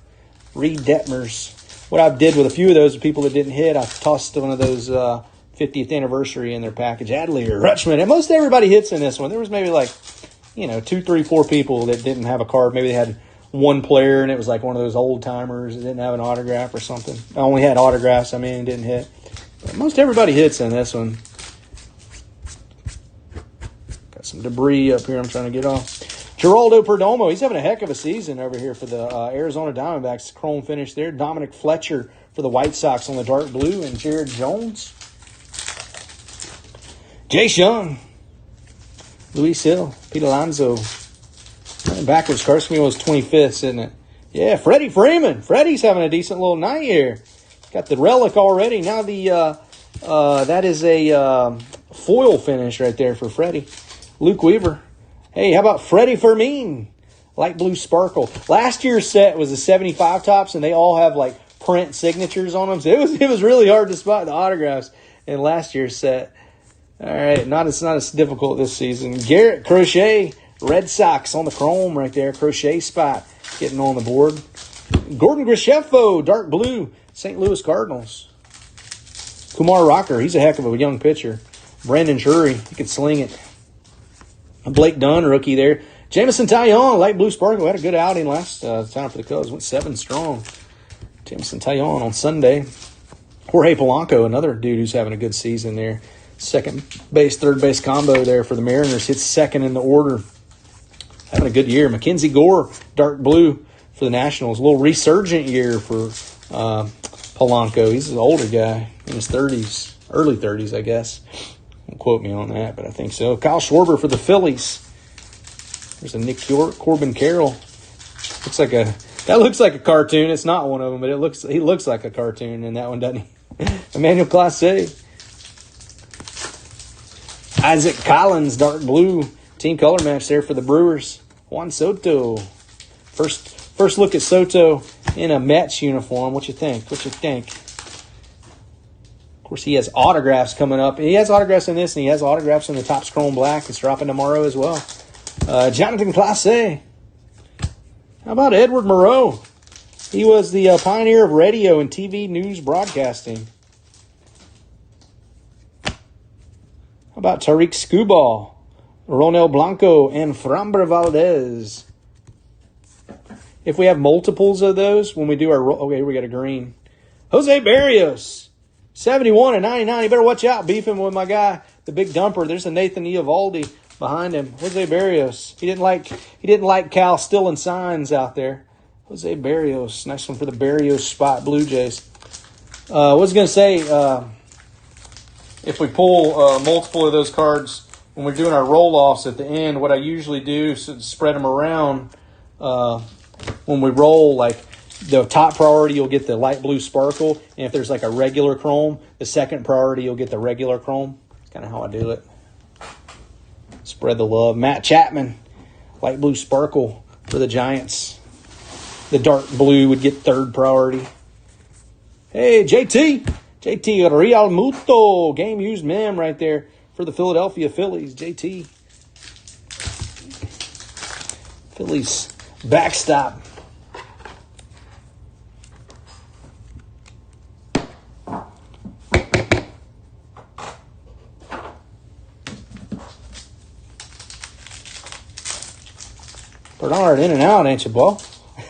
Reed Detmers. What I did with a few of those people that didn't hit, I tossed one of those 50th anniversary in their package. Adley or Rutschman. And most everybody hits in this one. There was maybe 2, 3, 4 people that didn't have a card. Maybe they had one player and it was like one of those old timers that didn't have an autograph or something. I only had autographs, didn't hit. But most everybody hits in this one. Got some debris up here I'm trying to get off. Geraldo Perdomo, he's having a heck of a season over here for the Arizona Diamondbacks. Chrome finish there. Dominic Fletcher for the White Sox on the dark blue. And Jared Jones. Jace Young. Luis Hill. Pete Alonso. Backwards, Carson was 25th, isn't it? Yeah, Freddie Freeman. Freddie's having a decent little night here. Got the relic already. Now that is a foil finish right there for Freddie. Luke Weaver. Hey, how about Freddie Fermin? Light blue sparkle. Last year's set was the 75 tops, and they all have print signatures on them. So it was really hard to spot the autographs in last year's set. All right, it's not as difficult this season. Garrett Crochet, Red Sox on the chrome right there. Crochet spot getting on the board. Gordon Grishefo, dark blue, St. Louis Cardinals. Kumar Rocker, he's a heck of a young pitcher. Brandon Drury, he could sling it. Blake Dunn, rookie there. Jameson Taillon, light blue sparkle, had a good outing last time for the Cubs. Went 7 strong. Jameson Taillon on Sunday. Jorge Polanco, another dude who's having a good season there. Second base, third base combo there for the Mariners. Hits second in the order. Having a good year. Mackenzie Gore, dark blue for the Nationals. A little resurgent year for Polanco. He's an older guy in his 30s, early 30s, I guess. Don't quote me on that, but I think so. Kyle Schwarber for the Phillies. There's a Nick York, Corbin Carroll. That looks like a cartoon. It's not one of them, but he looks like a cartoon in that one, doesn't he? Emmanuel Clase. Isaac Collins, dark blue. Team color match there for the Brewers. Juan Soto. First look at Soto in a Mets uniform. What you think? Of course, he has autographs coming up. He has autographs in this, and he has autographs in the Topps Chrome Black. It's dropping tomorrow as well. Jonathan Clase. How about Edward Moreau? He was the pioneer of radio and TV news broadcasting. How about Tariq Skubal, Ronel Blanco, and Framber Valdez? If we have multiples of those, when we do our... Okay, we got a green. Jose Barrios, 71 and 99. You better watch out beefing with my guy, the big dumper. There's a Nathan Eovaldi behind him. Jose Barrios. He didn't like Cal stealing signs out there. Jose Barrios. Nice one for the Barrios spot Blue Jays. I was going to say, if we pull multiple of those cards when we're doing our roll-offs at the end, what I usually do is spread them around when we roll. Like the top priority, you'll get the light blue sparkle. And if there's like a regular chrome, the second priority, you'll get the regular chrome. That's kind of how I do it. Spread the love. Matt Chapman, light blue sparkle for the Giants. The dark blue would get third priority. Hey, JT Real Muto, game used mem right there for the Philadelphia Phillies. JT. Phillies backstop. Bernard in and out, ain't you, Bo?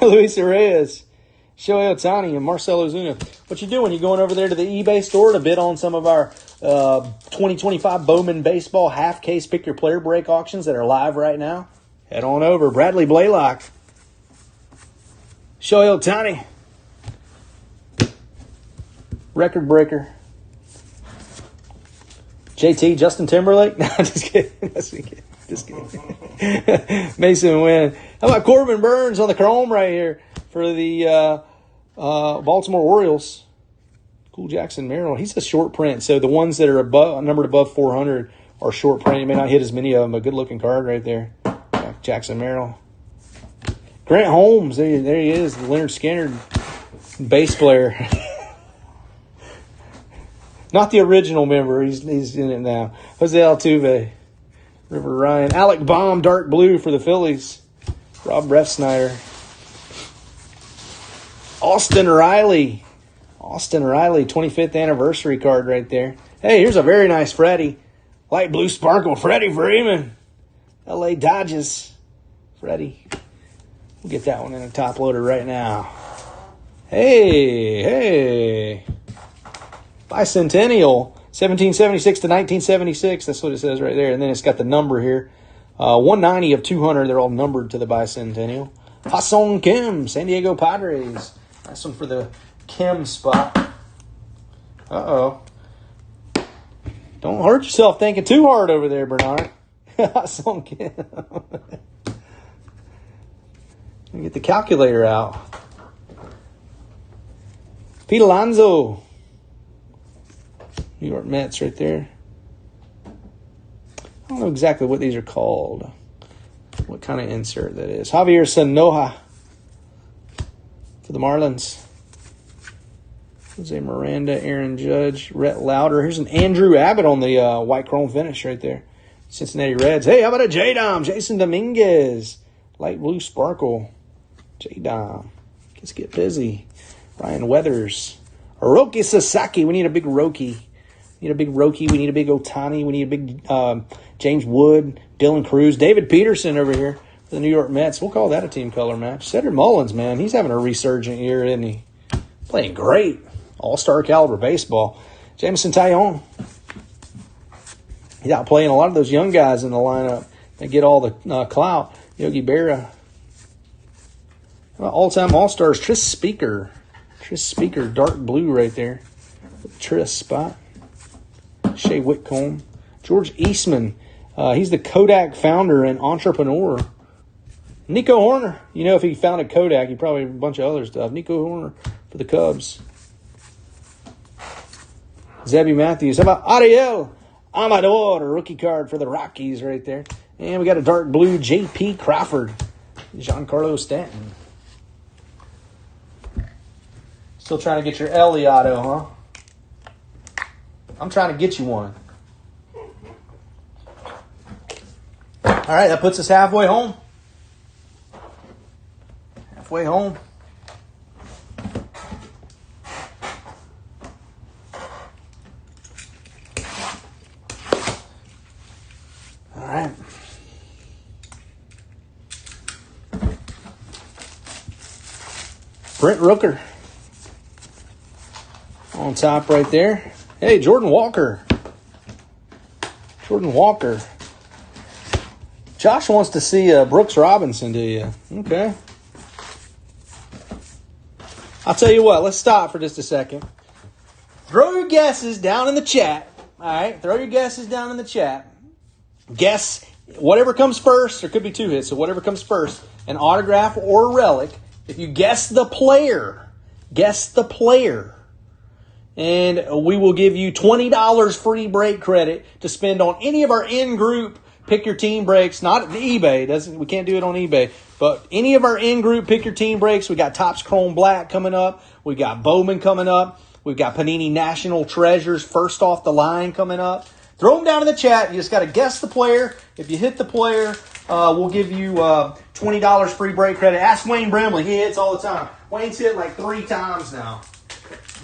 Luis Reyes, Shohei Ohtani, and Marcell Ozuna. What you doing? You going over there to the eBay store to bid on some of our 2025 Bowman Baseball half-case pick-your-player break auctions that are live right now? Head on over. Bradley Blaylock. Shohei Ohtani. Record breaker. JT, Justin Timberlake? No, just kidding. Just kidding. Mason Wynn. How about Corbin Burns on the chrome right here for the Baltimore Orioles? Cool Jackson Merrill. He's a short print, so the ones that are numbered above 400 are short print. You may not hit as many of them, but good-looking card right there. Jackson Merrill. Grant Holmes. There he is, the Leonard Skinner bass player. Not the original member. He's in it now. Jose Altuve. River Ryan. Alec Baum, dark blue for the Phillies. Rob Refsnyder. Austin Riley, 25th anniversary card right there. Hey, here's a very nice Freddie. Light blue sparkle, Freddie Freeman. LA Dodgers. Freddie. We'll get that one in a top loader right now. Hey. Bicentennial, 1776 to 1976. That's what it says right there. And then it's got the number here. 190 of 200. They're all numbered to the bicentennial. Ha-Seong Kim, San Diego Padres. Nice one for the Kim spot. Uh-oh. Don't hurt yourself thinking too hard over there, Bernard. Ha-Seong Kim. Let me get the calculator out. Pete Alonso. New York Mets right there. I don't know exactly what these are called. What kind of insert that is. Javier Sanoja for the Marlins. Jose Miranda, Aaron Judge, Rhett Lauder. Here's an Andrew Abbott on the white chrome finish right there. Cincinnati Reds. Hey, how about a J-Dom? Jason Dominguez. Light blue sparkle. J-Dom. Let's get busy. Ryan Weathers. Hiroki Sasaki. We need a big Roki We need a big Roki. We need a big Otani. We need a big James Wood, Dylan Cruz, David Peterson over here for the New York Mets. We'll call that a team color match. Cedric Mullins, man, he's having a resurgent year, isn't he? Playing great. All-star caliber baseball. Jameson Taillon. He's out playing a lot of those young guys in the lineup. They get all the clout. Yogi Berra. All-time All-Stars, Tris Speaker. Tris Speaker, dark blue right there. Tris spot. Shea Whitcomb. George Eastman. He's the Kodak founder and entrepreneur. Nico Horner. You know, if he founded Kodak, he probably a bunch of other stuff. Nico Horner for the Cubs. Zebby Matthews. How about Ariel Amador, a rookie card for the Rockies right there. And we got a dark blue J.P. Crawford. Giancarlo Stanton. Still trying to get your Ellie auto, huh? I'm trying to get you one. All right, that puts us halfway home. Halfway home. All right. Brent Rooker on top right there. Hey, Jordan Walker. Jordan Walker. Josh wants to see Brooks Robinson, do you? Okay. I'll tell you what. Let's stop for just a second. Throw your guesses down in the chat. All right? Throw your guesses down in the chat. Guess whatever comes first. There could be two hits, so whatever comes first. An autograph or a relic. If you guess the player, and we will give you $20 free break credit to spend on any of our in-group pick your team breaks. Not eBay. We can't do it on eBay. But any of our in-group pick your team breaks. We got Topps Chrome Black coming up. We got Bowman coming up. We've got Panini National Treasures first off the line coming up. Throw them down in the chat. You just got to guess the player. If you hit the player, we'll give you $20 free break credit. Ask Wayne Brimley. He hits all the time. Wayne's hit like 3 times now.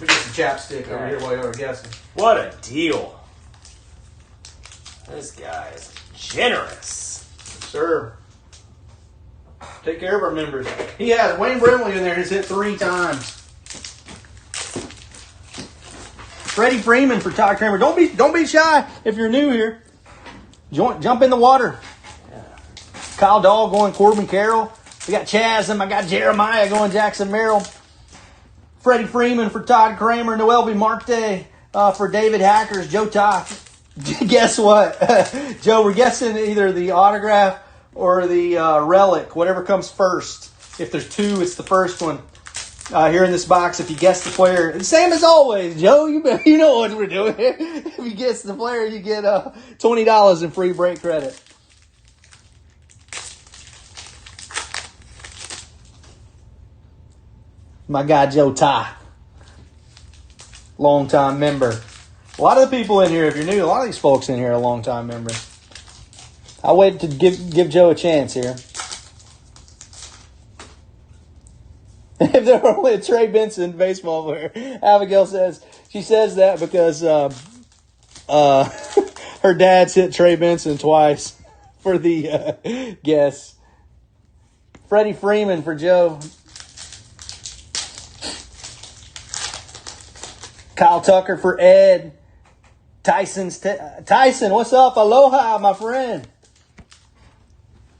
Let me get some chapstick over here while you're guessing. What a deal. This guy is generous. Sir. Take care of our members. He has Wayne Brimley in there. He's hit 3 times. Freddie Freeman for Todd Kramer. Don't be shy if you're new here. Jump in the water. Yeah. Kyle Dahl going Corbin Carroll. We got Chasm. I got Jeremiah going Jackson Merrill. Freddie Freeman for Todd Kramer. Noelvi Marte for David Hackers. Joe Toth. Guess what? Joe, we're guessing either the autograph or the relic, whatever comes first. If there's 2, it's the first one. Here in this box, if you guess the player, same as always, Joe, you know what we're doing. If you guess the player, you get $20 in free break credit. My guy, Joe Ty. Long-time member. A lot of the people in here, if you're new, a lot of these folks in here are long-time members. I'll wait to give Joe a chance here. If there were only a Trey Benson baseball player, Abigail says, she says that because her dad's hit Trey Benson twice for the guess. Freddie Freeman for Joe. Kyle Tucker for Ed. Tyson, what's up? Aloha, my friend.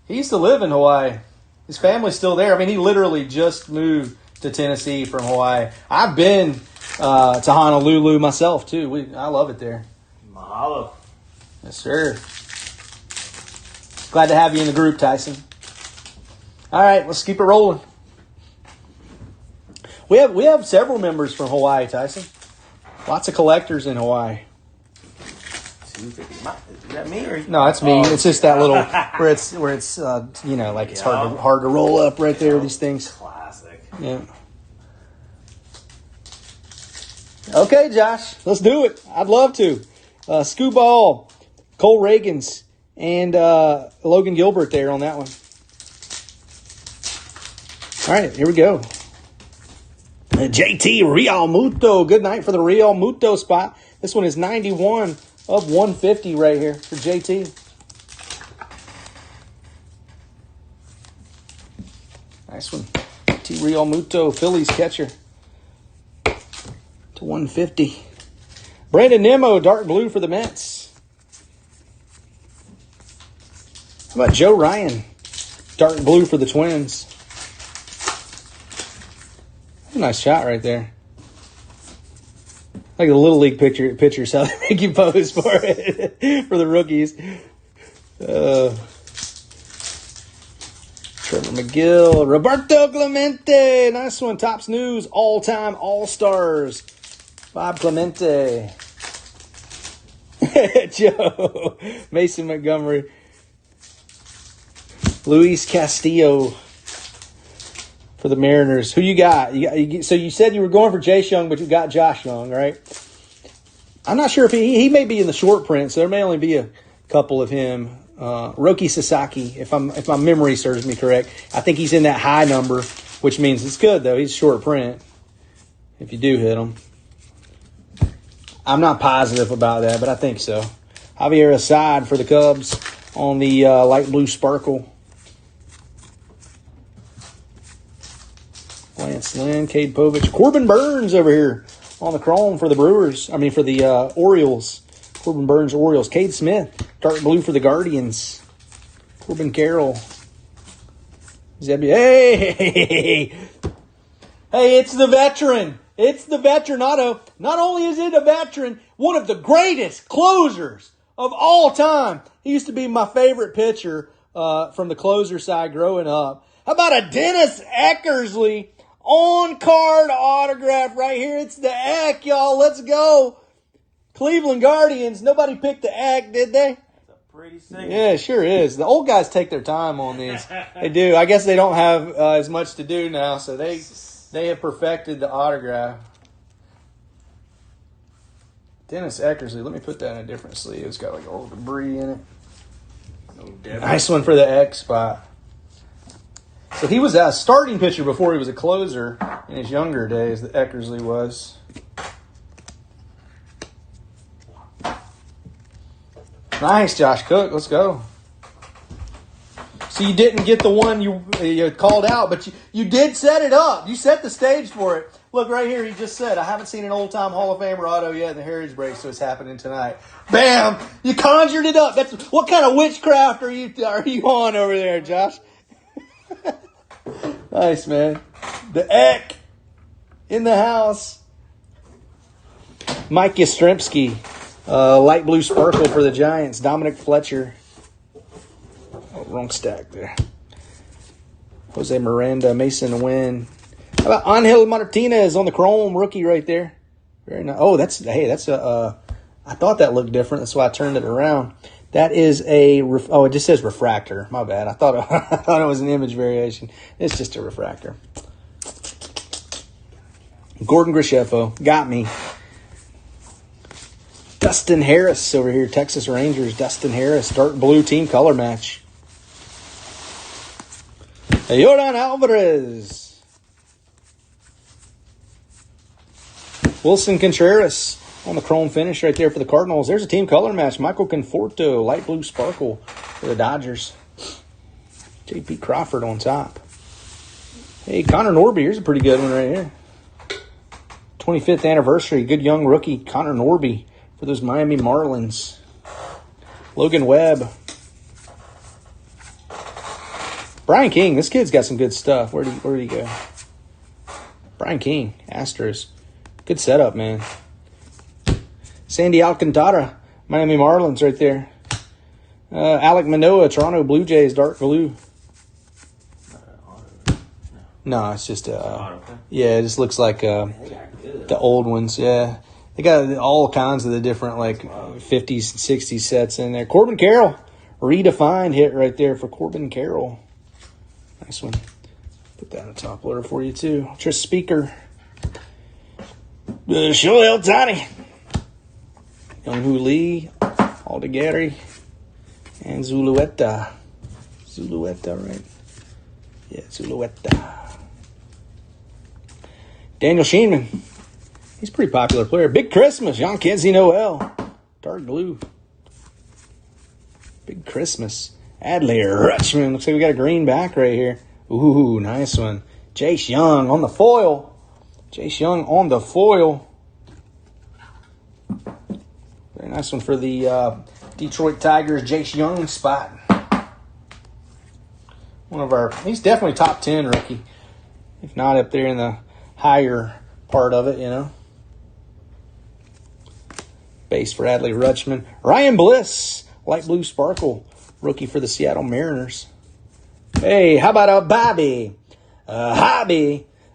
He used to live in Hawaii. His family's still there. I mean, he literally just moved to Tennessee from Hawaii. I've been to Honolulu myself, too. I love it there. Mahalo. Yes, sir. Glad to have you in the group, Tyson. All right, let's keep it rolling. We have several members from Hawaii, Tyson. Lots of collectors in Hawaii. Is that me or no? It's me. It's just that little where it's like it's hard to roll up right there. These things. Classic. Yeah. Okay, Josh, let's do it. I'd love to. Scoop Ball, Cole Reagans, and Logan Gilbert there on that one. All right, here we go. JT Real Muto. Good night for the Real Muto spot. This one is 91 of 150 right here for JT. Nice one. T. Realmuto, Phillies catcher. To 150. Brandon Nimmo, dark blue for the Mets. How about Joe Ryan? Dark blue for the Twins. That's a nice shot right there. Like the Little League pictures, how they make you pose for it. For the rookies. Trevor McGill. Roberto Clemente. Nice one. Topps News. All-time All-Stars. Bob Clemente. Joe. Mason Montgomery. Luis Castillo for the Mariners. Who you got? So you said you were going for Jace Young, but you got Josh Young, right? I'm not sure if he may be in the short print, so there may only be a couple of him. Roki Sasaki, if my memory serves me correct. I think he's in that high number, which means it's good, though. He's short print if you do hit him. I'm not positive about that, but I think so. Javier Assad for the Cubs on the light blue sparkle. Lance Lynn, Cade Povich. Corbin Burns over here on the chrome for the Brewers. For the Orioles. Corbin Burns, Orioles. Cade Smith, dark blue for the Guardians. Corbin Carroll. Hey, it's the veteran. It's the veteran auto. Not only is it a veteran, one of the greatest closers of all time. He used to be my favorite pitcher from the closer side growing up. How about a Dennis Eckersley on-card autograph right here? It's the Eck, y'all. Let's go. Cleveland Guardians. Nobody picked the Eck, did they? That's a pretty sick. Yeah, it sure is. The old guys take their time on these. They do. I guess they don't have as much to do now, so they have perfected the autograph. Dennis Eckersley. Let me put that in a different sleeve. It's got like old debris in it. Nice one for the X spot. So he was a starting pitcher before he was a closer in his younger days, that Eckersley was. Nice, Josh Cook. Let's go. So you didn't get the one you called out, but you did set it up. You set the stage for it. Look right here. He just said, I haven't seen an old-time Hall of Famer auto yet in the Heritage Break, so it's happening tonight. Bam! You conjured it up. That's what kind of witchcraft are you on over there, Josh? Nice, man. The Eck in the house. Mike Yastrzemski, light blue sparkle for the Giants. Dominic Fletcher. Oh, wrong stack there. Jose Miranda, Mason Wynn. How about Angel Martinez on the chrome rookie right there? Very nice. Oh, that's a. I thought that looked different. That's why I turned it around. That is it just says refractor. My bad. I thought it was an image variation. It's just a refractor. Gordon Grishefo. Got me. Dustin Harris over here. Texas Rangers. Dustin Harris. Dark blue team color match. Yordan Alvarez. Wilson Contreras. On the chrome finish right there for the Cardinals. There's a team color match. Michael Conforto, light blue sparkle for the Dodgers. J.P. Crawford on top. Hey, Connor Norby. Here's a pretty good one right here. 25th anniversary. Good young rookie, Connor Norby for those Miami Marlins. Logan Webb. Brian King. This kid's got some good stuff. Where did he go? Brian King, Astros. Good setup, man. Sandy Alcantara, Miami Marlins right there. Alek Manoah, Toronto Blue Jays, dark blue. No, it's just it just looks like the old ones. Yeah, they got all kinds of the different 50s, 60s sets in there. Corbin Carroll, redefined hit right there for Corbin Carroll. Nice one. Put that in the top loader for you too. Tris Speaker. Shohei Ohtani. Young-Hoo Lee, Aldegary, and Zulueta. Zulueta, right? Yeah, Zulueta. Daniel Sheenman. He's a pretty popular player. Big Christmas, Jean Kenzie Noel. Dark blue. Big Christmas. Adley Rutschman. Looks like we got a green back right here. Ooh, nice one. Jace Young on the foil. Jace Young on the foil. Very nice one for the Detroit Tigers, Jace Young spot. He's definitely top 10 rookie. If not up there in the higher part of it, you know. Base for Adley Rutschman. Ryan Bliss, light blue sparkle, rookie for the Seattle Mariners. Hey, how about a Bobby?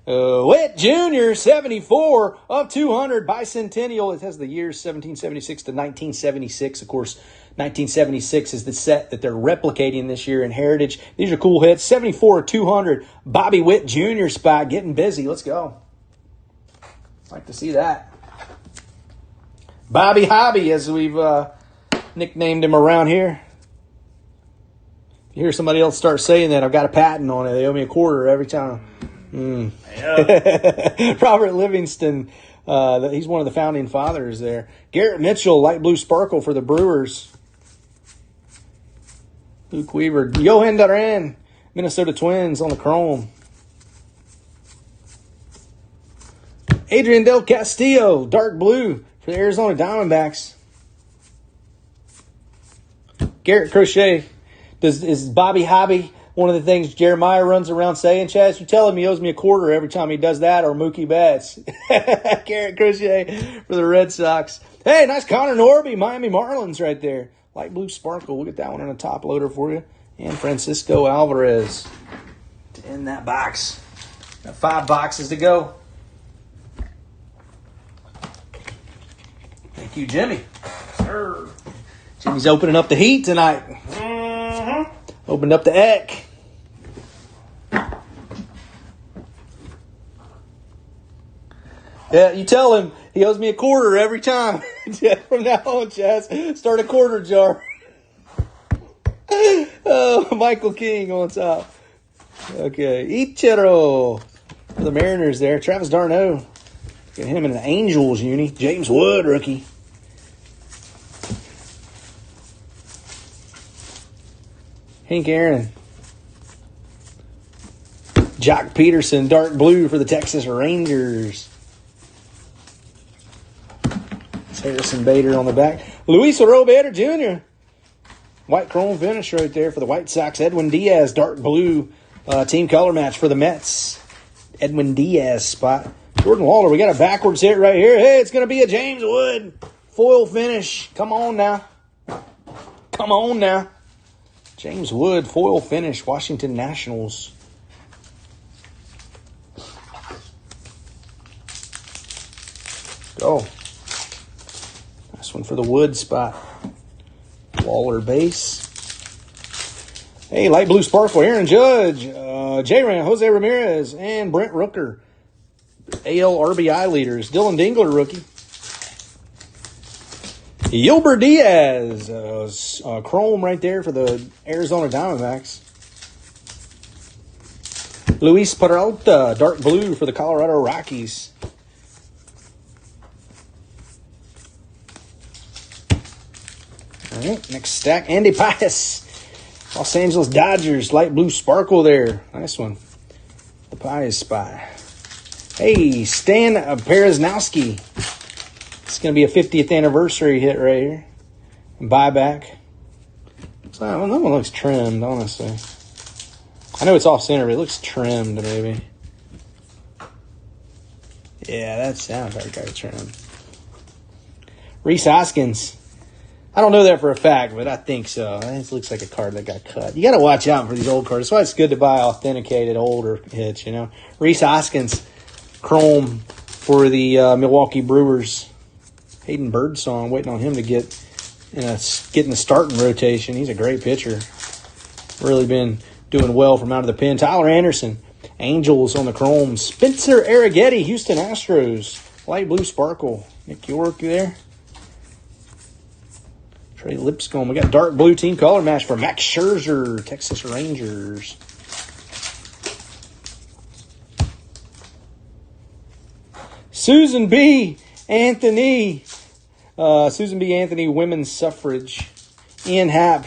Witt Jr., 74 of 200, bicentennial. It has the years 1776 to 1976. Of course, 1976 is the set that they're replicating this year in Heritage. These are cool hits. 74 of 200, Bobby Witt Jr. spot. Getting busy. Let's go. Like to see that. Bobby Hobby, as we've nicknamed him around here. You hear somebody else start saying that, I've got a patent on it. They owe me a quarter every time. Robert Livingston, he's one of the founding fathers there. Garrett Mitchell, light blue sparkle for the Brewers. Luke Weaver. Johan Duran, Minnesota Twins on the chrome. Adrian Del Castillo, dark blue for the Arizona Diamondbacks. Garrett Crochet. Is Bobby Hobby one of the things Jeremiah runs around saying? Chaz, you tell him he owes me a quarter every time he does that, or Mookie Betts. Garrett Crochet for the Red Sox. Hey, nice Connor Norby, Miami Marlins right there. Light blue sparkle. We'll get that one in a top loader for you. And Francisco Alvarez to end that box. Got 5 boxes to go. Thank you, Jimmy. Sir. Jimmy's opening up the heat tonight. Opened up the Eck. Yeah, you tell him he owes me a quarter every time. From now on, Chaz, start a quarter jar. Oh, Michael King on top. Okay, Ichiro for the Mariners there. Travis d'Arnaud. Get him in an Angels uni. James Wood, rookie. Hank Aaron. Jock Peterson, dark blue for the Texas Rangers. It's Harrison Bader on the back. Luis Robert Jr. White chrome finish right there for the White Sox. Edwin Diaz, dark blue team color match for the Mets. Edwin Diaz spot. Jordan Waller, we got a backwards hit right here. Hey, it's going to be a James Wood foil finish. Come on now. Come on now. James Wood, foil finish, Washington Nationals. Go. Nice one for the Wood spot. Waller base. Hey, light blue sparkle, Aaron Judge, J-Ran, Jose Ramirez, and Brent Rooker. AL RBI leaders. Dylan Dingler, rookie. Yolber Diaz, chrome right there for the Arizona Diamondbacks. Luis Peralta, dark blue for the Colorado Rockies. All right, next stack, Andy Pius, Los Angeles Dodgers, light blue sparkle there. Nice one. The Pius spot. Hey, Stan Peresnowski. It's going to be a 50th anniversary hit right here. Buyback. So, that one looks trimmed, honestly. I know it's off center, but it looks trimmed, maybe. Yeah, that sounds like kind of trimmed. Reese Hoskins. I don't know that for a fact, but I think so. It looks like a card that got cut. You got to watch out for these old cards. That's why it's good to buy authenticated older hits, you know. Reese Hoskins, chrome for the Milwaukee Brewers. Hayden Birdsong, waiting on him to get in the starting rotation. He's a great pitcher. Really been doing well from out of the pen. Tyler Anderson, Angels on the chrome. Spencer Arrighetti, Houston Astros, light blue sparkle. Nick York there. Trey Lipscomb. We got dark blue team color match for Max Scherzer, Texas Rangers. Susan B. Anthony. Susan B. Anthony, women's suffrage. Ian Happ,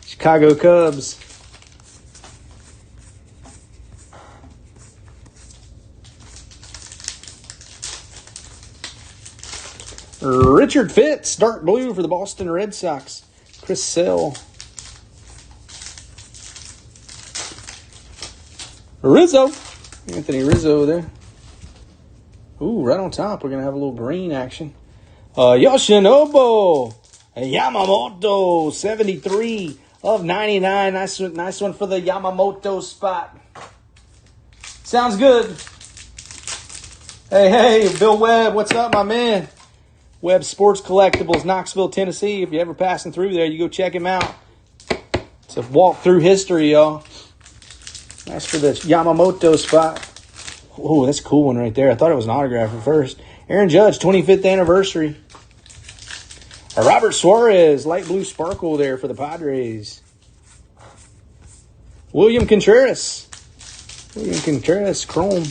Chicago Cubs. Richard Fitz, dark blue for the Boston Red Sox. Chris Sale. Rizzo. Anthony Rizzo there. Ooh, right on top. We're going to have a little green action. Yoshinobu Yamamoto, 73 of 99. Nice one for the Yamamoto spot. Sounds good. Hey, Bill Webb, what's up, my man? Webb Sports Collectibles, Knoxville, Tennessee. If you're ever passing through there, you go check him out. It's a walk through history, y'all. Nice for the Yamamoto spot. Oh, that's a cool one right there. I thought it was an autograph at first. Aaron Judge, 25th anniversary. Robert Suarez, light blue sparkle there for the Padres. William Contreras, chrome.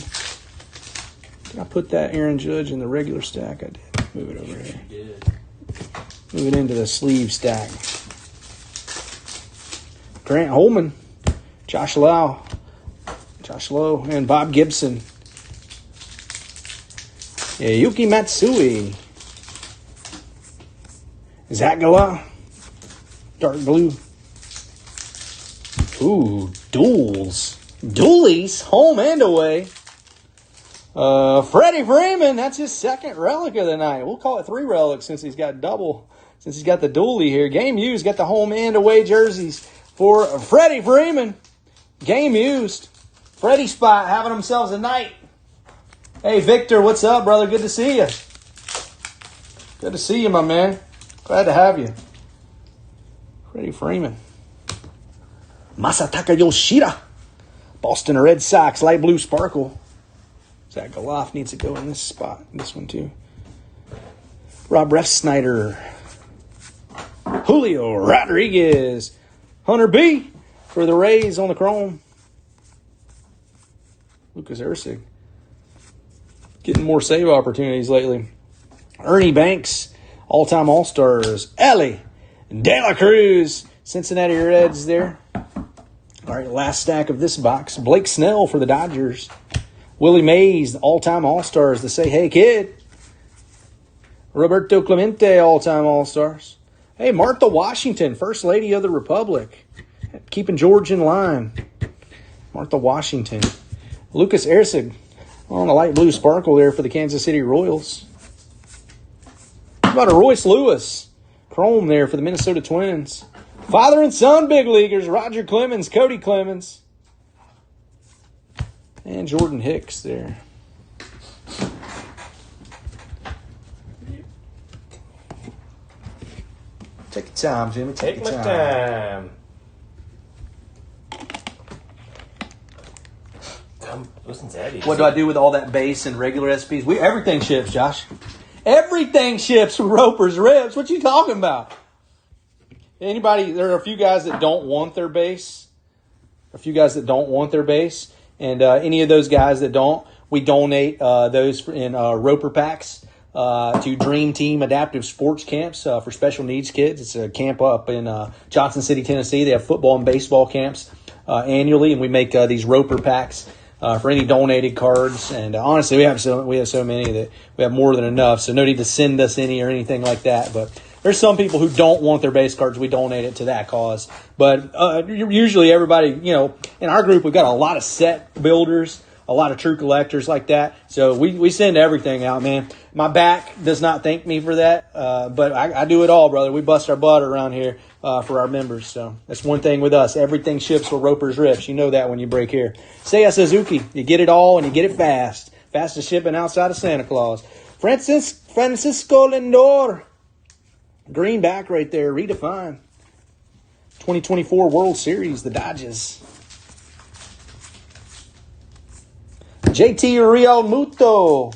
Did I put that Aaron Judge in the regular stack? I did. Move it over here. You did. Move it into the sleeve stack. Grant Holman, Josh Lowe, and Bob Gibson. Yeah, Yuki Matsui. Zach Gala, dark blue. Ooh, dualies, home and away. Freddie Freeman, that's his second relic of the night. We'll call it 3 relics since he's got the dually here. Game used, got the home and away jerseys for Freddie Freeman. Game used. Freddie spot having themselves a night. Hey, Victor, what's up, brother? Good to see you. Good to see you, my man. Glad to have you. Freddie Freeman. Masataka Yoshida. Boston Red Sox, light blue sparkle. Zach Galoff needs to go in this spot. This one, too. Rob Refsnyder. Julio Rodriguez. Hunter B. for the Rays on the chrome. Lucas Erceg. Getting more save opportunities lately. Ernie Banks. All-time All-Stars. Ellie De La Cruz. Cincinnati Reds there. All right, last stack of this box. Blake Snell for the Dodgers. Willie Mays, all-time All-Stars to say, hey, kid. Roberto Clemente, all-time All-Stars. Hey, Martha Washington, First Lady of the Republic. Keeping George in line. Martha Washington. Lucas Erceg on a light blue sparkle there for the Kansas City Royals. How about a Royce Lewis? Chrome there for the Minnesota Twins. Father and son big leaguers, Roger Clemens, Cody Clemens. And Jordan Hicks there. Take your time, Jimmy. Take my time. Listen to Eddie. What do I do with all that base and regular SPs? Everything ships, Josh. Everything ships from Roper's Ribs. What you talking about? Anybody? There are a few guys that don't want their base. And any of those guys that don't, we donate those in Roper packs to Dream Team Adaptive Sports Camps for special needs kids. It's a camp up in Johnson City, Tennessee. They have football and baseball camps annually, and we make these Roper packs for any donated cards. And honestly, we have so many that we have more than enough, so no need to send us any or anything like that. But there's some people who don't want their base cards. We donate it to that cause. But usually everybody, in our group, we've got a lot of set builders, a lot of true collectors like that. So we send everything out, man. My back does not thank me for that, but I do it all, brother. We bust our butt around here for our members. So that's one thing with us. Everything ships for Roper's Rips. You know that when you break here. Seiya Suzuki, you get it all and you get it fast. Fastest shipping outside of Santa Claus. Francisco Lindor. Green back right there, redefined. 2024 World Series, the Dodgers. JT Realmuto.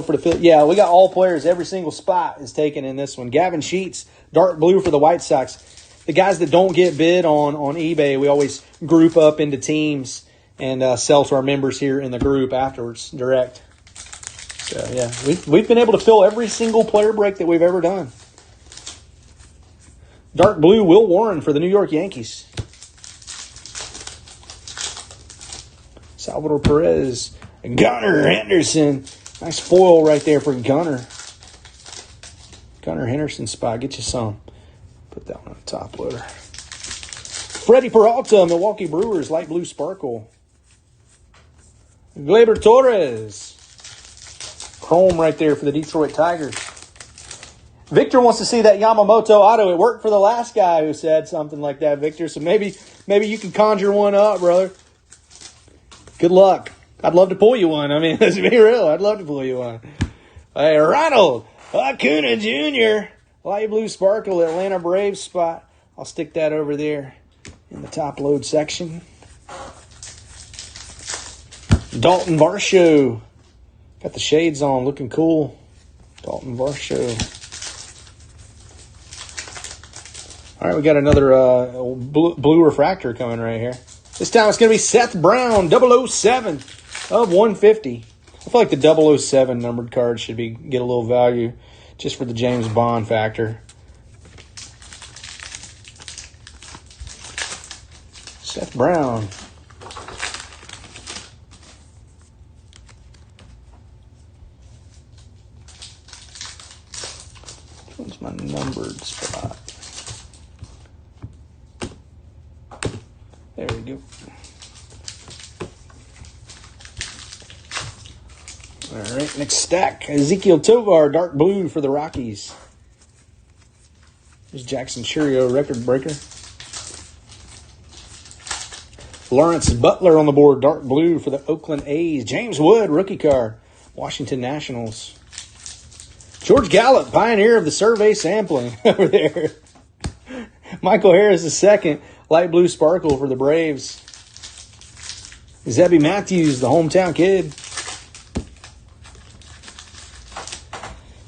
For the Phillies. Yeah, we got all players. Every single spot is taken in this one. Gavin Sheets, dark blue for the White Sox. The guys that don't get bid on eBay, we always group up into teams and sell to our members here in the group afterwards, direct. So, yeah, we've been able to fill every single player break that we've ever done. Dark blue, Will Warren for the New York Yankees. Salvador Perez. Gunnar Henderson. Nice foil right there for Gunnar. Gunnar Henderson spot. Get you some. Put that one on the top loader. Freddie Peralta, Milwaukee Brewers, light blue sparkle. Gleyber Torres. Chrome right there for the Detroit Tigers. Victor wants to see that Yamamoto auto. It worked for the last guy who said something like that, Victor. So maybe you can conjure one up, brother. Good luck. I'd love to pull you one. I mean, let's be real. I'd love to pull you one. Hey, Ronald Acuna Jr. Light blue sparkle, Atlanta Braves spot. I'll stick that over there in the top load section. Dalton Varsho. Got the shades on, looking cool. Dalton Varsho. All right, we got another blue refractor coming right here. This time it's going to be Seth Brown, 007 of 150. I feel like the 007 numbered card should get a little value just for the James Bond factor. Seth Brown. Which one's my numbered spot? There we go. All right, next stack. Ezekiel Tovar, dark blue for the Rockies. There's Jackson Churio, record breaker. Lawrence Butler on the board, dark blue for the Oakland A's. James Wood, rookie card, Washington Nationals. George Gallup, pioneer of the survey sampling over there. Michael Harris II, light blue sparkle for the Braves. Zebby Matthews, the hometown kid.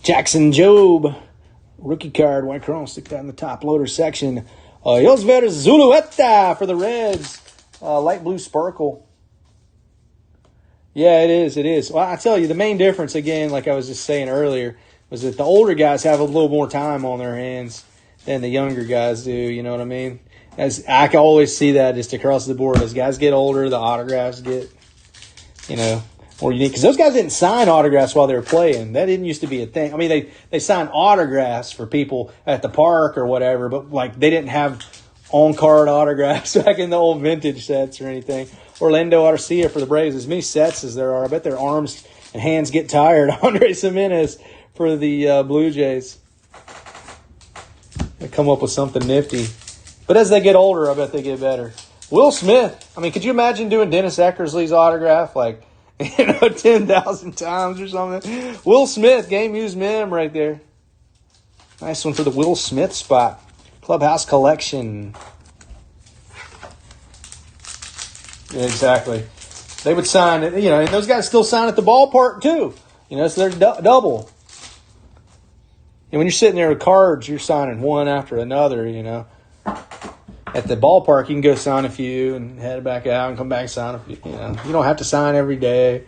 Jackson Jobe, rookie card, white chrome. Stick that in the top loader section. Josver Zulueta for the Reds, light blue sparkle. Yeah, it is. It is. Well, I tell you, the main difference, again, like I was just saying earlier, was that the older guys have a little more time on their hands than the younger guys do. You know what I mean? As I can always see that just across the board. As guys get older, the autographs get, more unique. Because those guys didn't sign autographs while they were playing. That didn't used to be a thing. I mean, they signed autographs for people at the park or whatever, but they didn't have on-card autographs back in the old vintage sets or anything. Orlando Arcia for the Braves. As many sets as there are, I bet their arms and hands get tired. Andres Gimenez for the Blue Jays. They come up with something nifty. But as they get older, I bet they get better. Will Smith. I mean, could you imagine doing Dennis Eckersley's autograph 10,000 times or something? Will Smith, game used mem right there. Nice one for the Will Smith spot. Clubhouse Collection. Yeah, exactly. They would sign it, and those guys still sign at the ballpark too. So they're double. And when you're sitting there with cards, you're signing one after another, At the ballpark, you can go sign a few and head back out and come back and sign a few. You don't have to sign every day.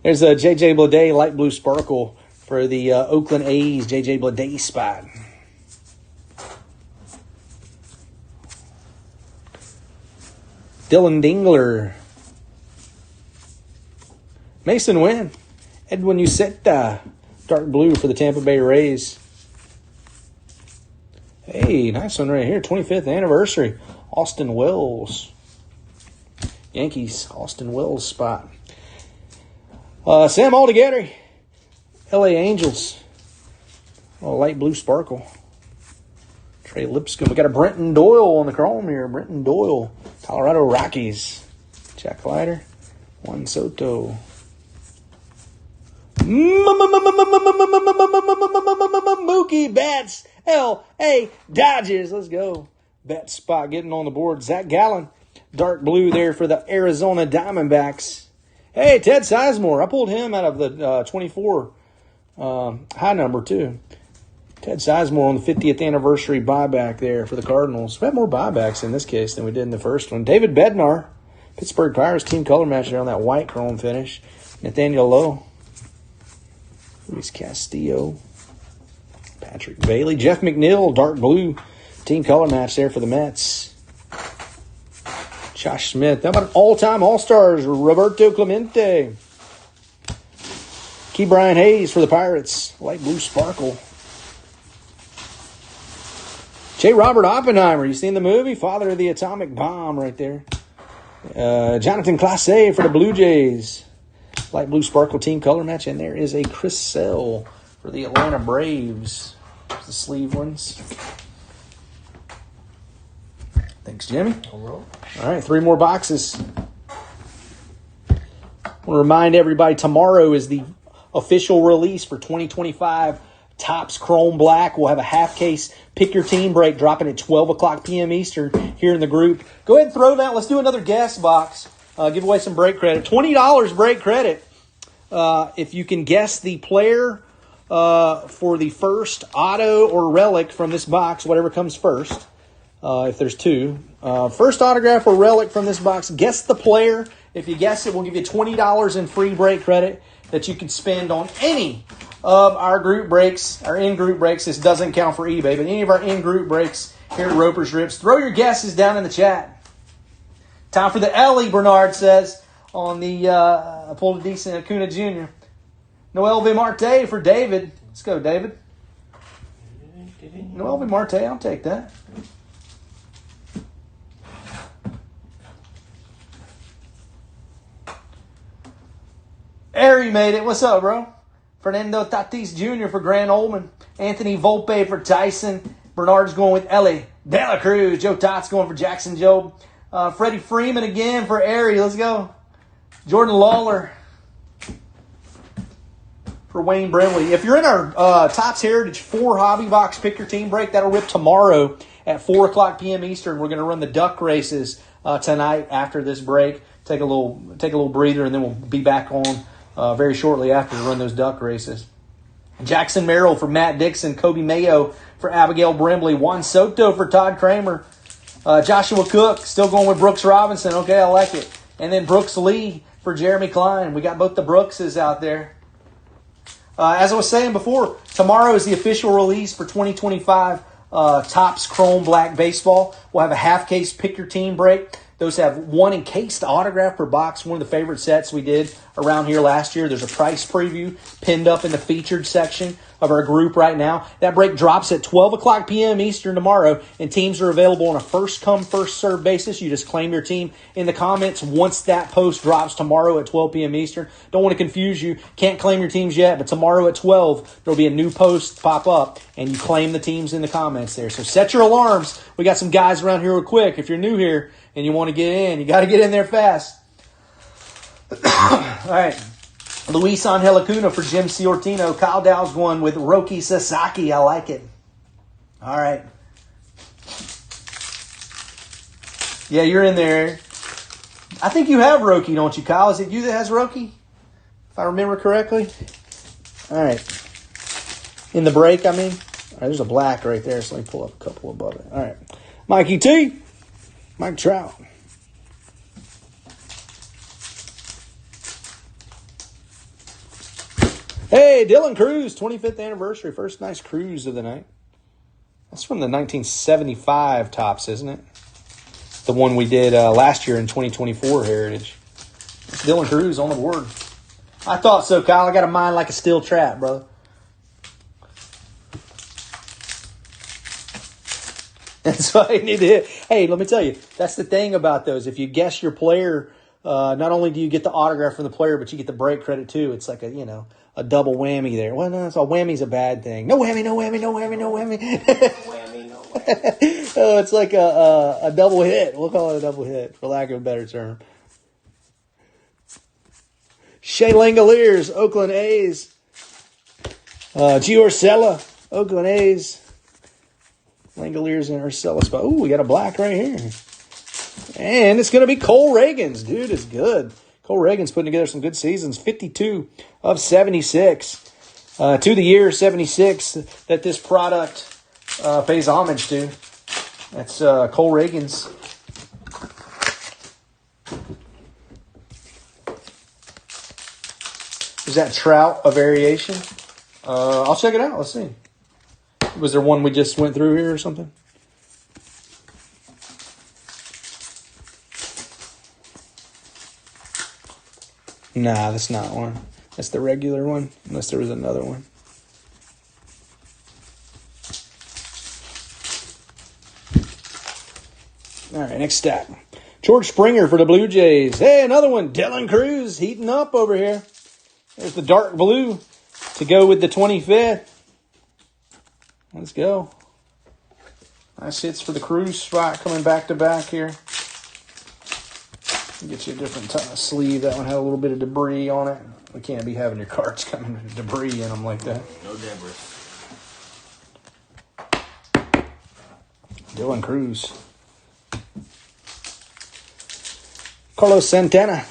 There's a J.J. Bleday light blue sparkle for the Oakland A's. J.J. Bleday spot. Dylan Dingler. Mason Wynn. Edwin Uceta. Dark blue for the Tampa Bay Rays. Hey, nice one right here. 25th anniversary. Austin Wells. Yankees. Austin Wells spot. Sam Altogether. LA Angels. Light blue sparkle. Trey Lipscomb. We got a Brenton Doyle on the chrome here. Brenton Doyle. Colorado Rockies. Jack Leiter. Juan Soto. Mookie Betts. L.A. Dodgers. Let's go. Bet spot getting on the board. Zach Gallen. Dark blue there for the Arizona Diamondbacks. Hey, Ted Sizemore. I pulled him out of the 24 high number, too. Ted Sizemore on the 50th anniversary buyback there for the Cardinals. We had more buybacks in this case than we did in the first one. David Bednar. Pittsburgh Pirates team color match there on that white chrome finish. Nathaniel Lowe. Luis Castillo. Patrick Bailey. Jeff McNeil, dark blue. Team color match there for the Mets. Josh Smith. How about an all-time All-Stars? Roberto Clemente. Key Brian Hayes for the Pirates. Light blue sparkle. J. Robert Oppenheimer. You seen the movie? Father of the Atomic Bomb right there. Jonathan Clase for the Blue Jays. Light blue sparkle team color match. And there is a Chris Sale for the Atlanta Braves. There's the sleeve ones. Thanks, Jimmy. All right, 3 more boxes. I want to remind everybody, tomorrow is the official release for 2025 Topps Chrome Black. We'll have a half case pick your team break dropping at 12 o'clock p.m. Eastern here in the group. Go ahead and throw that. Let's do another guess box. Give away some break credit. $20 break credit if you can guess the player for the first auto or relic from this box, whatever comes first. If there's 2. First autograph or relic from this box, guess the player. If you guess it, we'll give you $20 in free break credit that you can spend on any of our group breaks, our in-group breaks. This doesn't count for eBay, but any of our in-group breaks here at Roper's Rips. Throw your guesses down in the chat. Time for the Ellie, Bernard says, on the I pulled a decent Acuna Jr. Noel V. Marte for David. Let's go, David. Noel V. Marte, I'll take that. Ari made it. What's up, bro? Fernando Tatis Jr. for Grant Ullman. Anthony Volpe for Tyson. Bernard's going with Ellie De La Cruz. Joe Tott's going for Jackson Jobe. Freddie Freeman again for Ari. Let's go. Jordan Lawler for Wayne Brimley. If you're in our Topps Heritage 4 Hobby Box Pick Your Team break, that'll rip tomorrow at 4 o'clock p.m. Eastern. We're going to run the duck races tonight after this break. Take a little breather, and then we'll be back on very shortly after to run those duck races. Jackson Merrill for Matt Dixon. Kobe Mayo for Abigail Brimley. Juan Soto for Todd Kramer. Joshua Cook, still going with Brooks Robinson. Okay, I like it. And then Brooks Lee for Jeremy Klein. We got both the Brookses out there. As I was saying before, tomorrow is the official release for 2025 Topps Chrome Black Baseball. We'll have a half case pick your team break. Those have 1 encased autograph per box, one of the favorite sets we did around here last year. There's a price preview pinned up in the featured section of our group right now. That break drops at 12 o'clock p.m. Eastern tomorrow, and teams are available on a first-come, first-served basis. You just claim your team in the comments once that post drops tomorrow at 12 p.m. Eastern. Don't want to confuse you. Can't claim your teams yet, but tomorrow at 12, there'll be a new post pop up, and you claim the teams in the comments there. So set your alarms. We got some guys around here real quick. If you're new here and you want to get in, you got to get in there fast. All right. Luis Angel Acuna for Jim Ciortino. Kyle Dow's going with Roki Sasaki. I like it. All right. Yeah, you're in there. I think you have Roki, don't you, Kyle? Is it you that has Roki? If I remember correctly. All right. In the break, I mean. All right, there's a black right there, so let me pull up a couple above it. All right. Mikey T. Mike Trout. Hey, Dylan Cruz, 25th anniversary. First nice cruise of the night. That's from the 1975 Topps, isn't it? The one we did last year in 2024 Heritage. It's Dylan Cruz on the board. I thought so, Kyle. I got a mind like a steel trap, brother. That's why I need to hit. Hey, let me tell you, that's the thing about those. If you guess your player, not only do you get the autograph from the player, but you get the break credit too. It's like a double whammy there. Well, no, so a whammy's a bad thing. No whammy, no whammy, no whammy, no whammy. Whammy, no whammy. Oh, it's like a double hit. We'll call it a double hit, for lack of a better term. Shea Langoliers, Oakland A's. G. Urshela, Oakland A's. Langoliers and Urshela spot. Ooh, we got a black right here. And it's going to be Cole Reagans. Dude, it's good. Cole Reagans putting together some good seasons. 52 of 76. To the year 76 that this product pays homage to. That's Cole Reagans. Is that Trout a variation? I'll check it out. Let's see. Was there one we just went through here or something? Nah, that's not one. That's the regular one, unless there was another one. All right, next stack. George Springer for the Blue Jays. Hey, another one. Dylan Cruz heating up over here. There's the dark blue to go with the 25th. Let's go. Nice hits for the Cruz spot coming back to back here. Get you a different sleeve. That one had a little bit of debris on it. We can't be having your cards coming with debris in them like that. No debris. Dylan Cruz. Carlos Santana.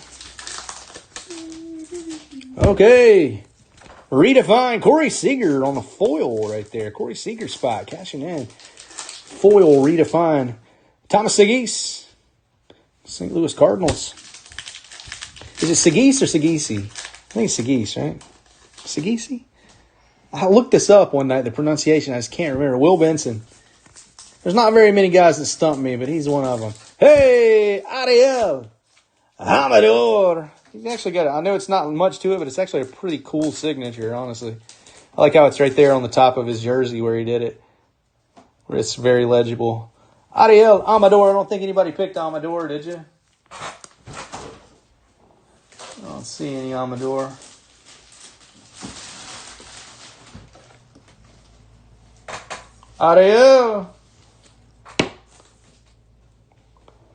Okay. Redefine. Corey Seager on the foil right there. Corey Seager spot. Cashing in. Foil redefine. Thomas Segis. St. Louis Cardinals. Is it Segis or Segisi? I think it's Segis, right? Segisi? I looked this up one night, the pronunciation. I just can't remember. Will Benson. There's not very many guys that stump me, but he's one of them. Hey, Ariel Amador. He's actually got it. I know it's not much to it, but it's actually a pretty cool signature, honestly. I like how it's right there on the top of his jersey where he did it. Where it's very legible. Ariel Amador. I don't think anybody picked Amador, did you? I don't see any Amador. Ariel.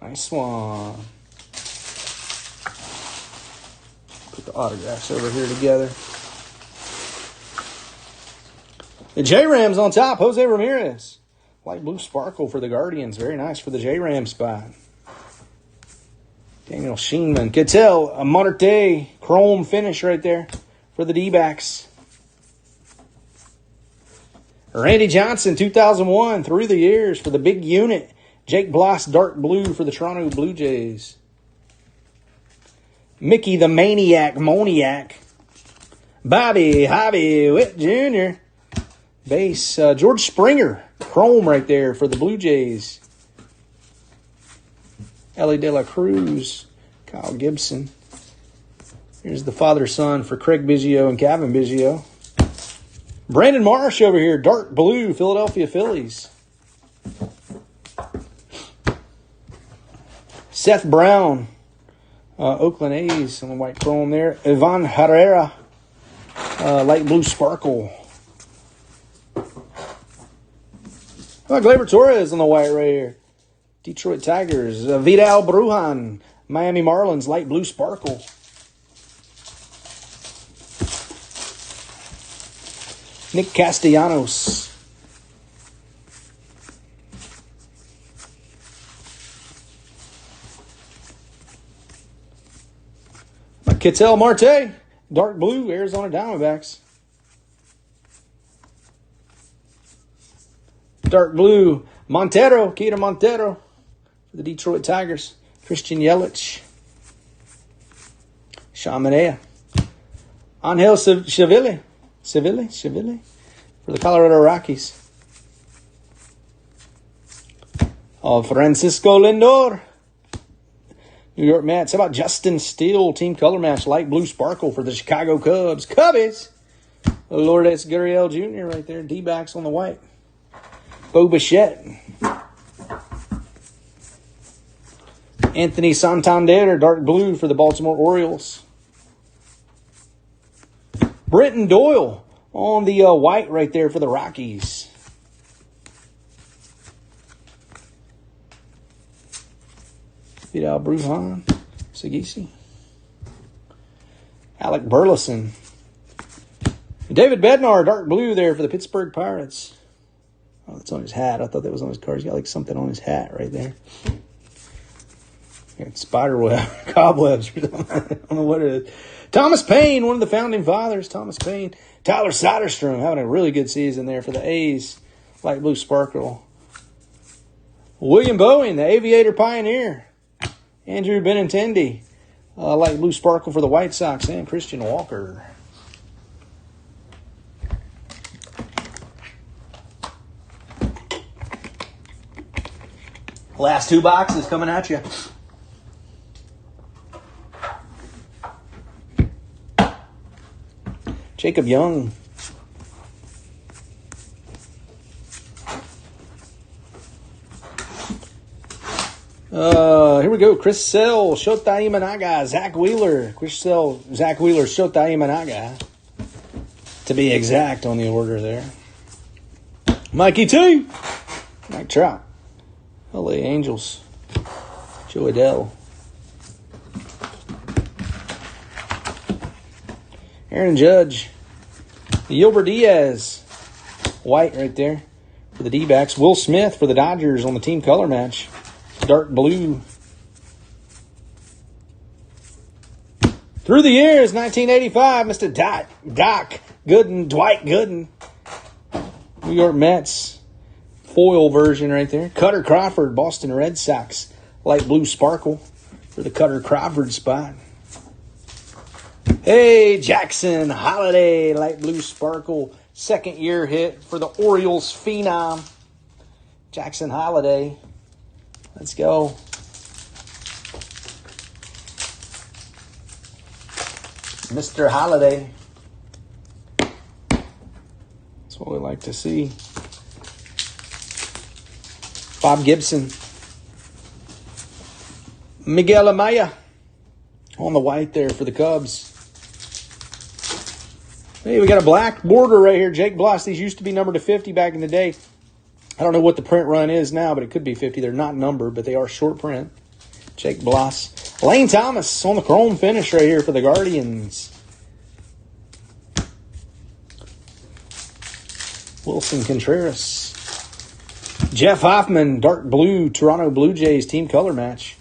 Nice one. Put the autographs over here together. The J-Rams on top. Jose Ramirez. Light blue sparkle for the Guardians. Very nice for the J-Ram spot. Daniel Sheenman. Ketel, a Marte chrome finish right there for the D-backs. Randy Johnson, 2001, through the years for the big unit. Jake Bloss, dark blue for the Toronto Blue Jays. Mickey the Maniac Moniac. Bobby Witt Jr. Base, George Springer. Chrome right there for the Blue Jays. Ellie De La Cruz. Kyle Gibson. Here's the father-son for Craig Biggio and Kevin Biggio. Brandon Marsh over here. Dark blue, Philadelphia Phillies. Seth Brown. Oakland A's on the white chrome there. Ivan Herrera. Light blue sparkle. Gleyber Torres on the white right here. Detroit Tigers. Vidal Brujan. Miami Marlins. Light blue sparkle. Nick Castellanos. Ketel Marte. Dark blue. Arizona Diamondbacks. Dark blue, Montero, Keita Montero for the Detroit Tigers. Christian Yelich. Sean Manaea. Angel Seville for the Colorado Rockies. Francisco Lindor. New York Mets. How about Justin Steele, team color match, light blue sparkle for the Chicago Cubs. Cubbies. Lourdes Gurriel Jr. right there. D-backs on the white. Bo Bichette. Anthony Santander, dark blue for the Baltimore Orioles. Brenton Doyle on the white right there for the Rockies. Vidal Brujan, Segisi. Alec Burleson. David Bednar, dark blue there for the Pittsburgh Pirates. Oh, that's on his hat. I thought that was on his card. He's got like something on his hat right there. Got spider web, cobwebs. I don't know what it is. Thomas Paine, one of the founding fathers. Thomas Paine. Tyler Soderstrom having a really good season there for the A's. Light blue sparkle. William Bowen, the Aviator Pioneer. Andrew Benintendi. Light blue sparkle for the White Sox. And Christian Walker. Last 2 boxes coming at you. Jacob Young. Here we go. Chris Sale, Shota Imanaga, Zach Wheeler. Chris Sale, Zach Wheeler, Shota Imanaga. To be exact on the order there. Mikey T. Mike Trout. LA Angels. Joe Adell. Aaron Judge. Gilbert Diaz. White right there for the D-backs. Will Smith for the Dodgers on the team color match. Dark blue. Through the years, 1985, Mr. Doc Gooden, Dwight Gooden. New York Mets. Foil version right there. Cutter Crawford, Boston Red Sox. Light blue sparkle for the Cutter Crawford spot. Hey, Jackson Holiday, light blue sparkle. Second year hit for the Orioles phenom. Jackson Holiday. Let's go. Mr. Holiday. That's what we like to see. Bob Gibson. Miguel Amaya on the white there for the Cubs. Hey, we got a black border right here. Jake Bloss. These used to be numbered to 50 back in the day. I don't know what the print run is now, but it could be 50. They're not numbered, but they are short print. Jake Bloss. Lane Thomas on the chrome finish right here for the Guardians. Wilson Contreras. Jeff Hoffman, dark blue, Toronto Blue Jays team color match.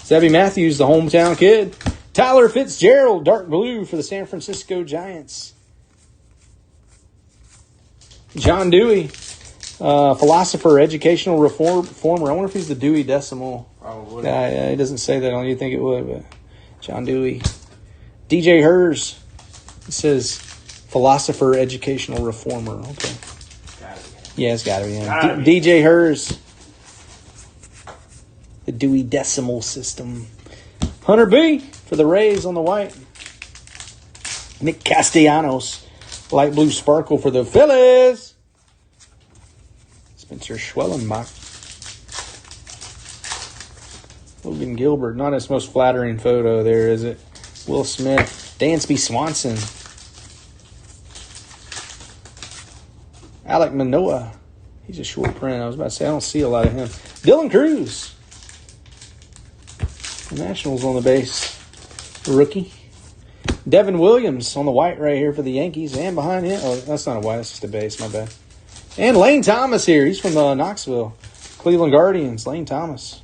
Zebby Matthews, the hometown kid. Tyler Fitzgerald, dark blue for the San Francisco Giants. John Dewey, philosopher, educational reformer. I wonder if he's the Dewey Decimal guy. He doesn't say that on you think it would, but John Dewey. DJ Hers, it says philosopher, educational reformer. Okay. Yeah, it's got to be him. DJ Hers, the Dewey Decimal System. Hunter B for the Rays on the white. Nick Castellanos, light blue sparkle for the Phillies. Spencer Schwellenbach. Logan Gilbert, not his most flattering photo there, is it? Will Smith. Dansby Swanson. Alek Manoah. He's a short print. I was about to say, I don't see a lot of him. Dylan Cruz. Nationals on the base. Rookie. Devin Williams on the white right here for the Yankees. And behind him, oh, that's not a white, that's just a base, my bad. And Lane Thomas here. He's from Knoxville. Cleveland Guardians. Lane Thomas.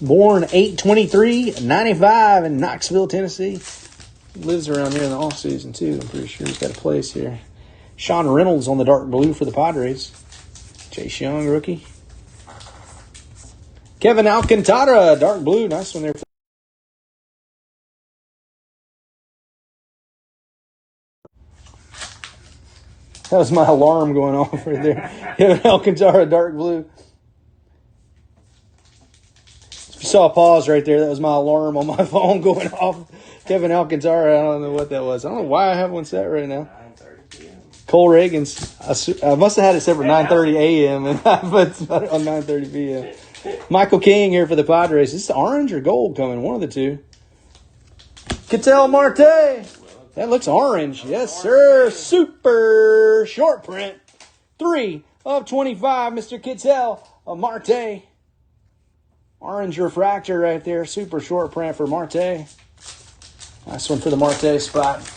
Born 8/23/95 in Knoxville, Tennessee. He lives around here in the offseason, too. I'm pretty sure he's got a place here. Sean Reynolds on the dark blue for the Padres. Chase Young, rookie. Kevin Alcantara, dark blue. Nice one there. That was my alarm going off right there. Kevin Alcantara, dark blue. If you saw a pause right there, that was my alarm on my phone going off. Kevin Alcantara, I don't know what that was. I don't know why I have one set right now. 9:30 p.m. Cole Reagans. I must have had it set for 9:30 a.m. but it's on 9:30 p.m. Michael King here for the Padres. Is this orange or gold coming? One of the two. Ketel Marte. That looks orange. Yes, sir. Super short print. 3/25, Mr. Ketel Marte. Orange refractor right there. Super short print for Marte. Nice one for the Marte spot.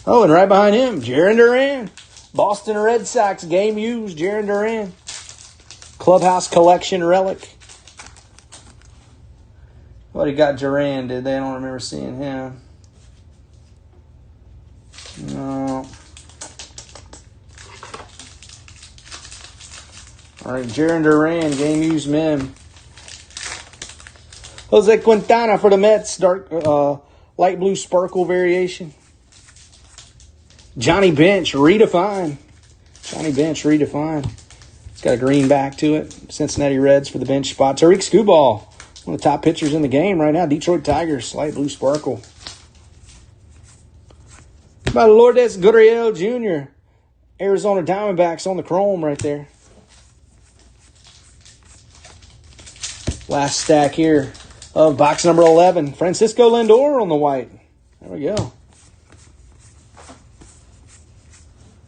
Oh, and right behind him, Jarren Duran. Boston Red Sox game used, Jarren Duran. Clubhouse collection relic. What he got Duran, did they? I don't remember seeing him. No. All right, Jarren Duran, game used mem. Jose Quintana for the Mets, dark light blue sparkle variation. Johnny Bench, redefined. Johnny Bench, redefined. It's got a green back to it. Cincinnati Reds for the bench spot. Tariq Skubal, one of the top pitchers in the game right now. Detroit Tigers, light blue sparkle. By Lourdes Gurriel Jr., Arizona Diamondbacks on the chrome right there. Last stack here of box number 11. Francisco Lindor on the white. There we go.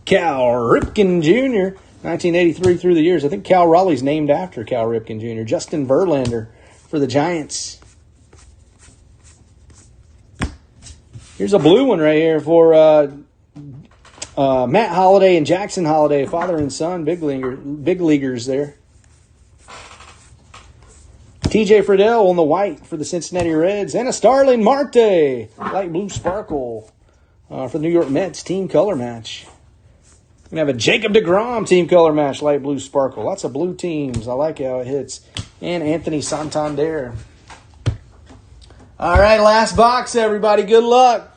Cal Ripken Jr., 1983 through the years. I think Cal Raleigh's named after Cal Ripken Jr. Justin Verlander for the Giants. Here's a blue one right here for Matt Holliday and Jackson Holliday, father and son, big leaguers there. TJ Friedel on the white for the Cincinnati Reds. And a Starling Marte, light blue sparkle for the New York Mets team color match. We're going to have a Jacob deGrom team color match, light blue sparkle. Lots of blue teams. I like how it hits. And Anthony Santander. All right, last box, everybody. Good luck.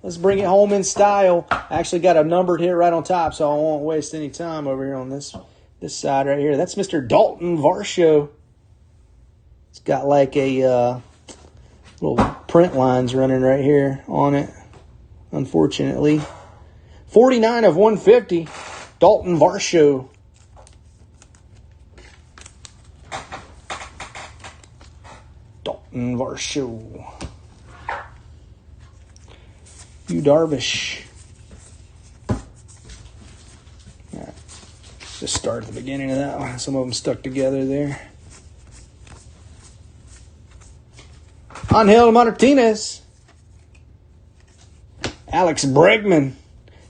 Let's bring it home in style. I actually got a numbered hit right on top, so I won't waste any time over here on this side right here. That's Mr. Dalton Varsho. It's got like a little print lines running right here on it, unfortunately. 49 of 150, Dalton Varsho. Dalton Varsho. Yu Darvish. All right. Just start at the beginning of that one. Some of them stuck together there. Angel Martinez. Alex Bregman.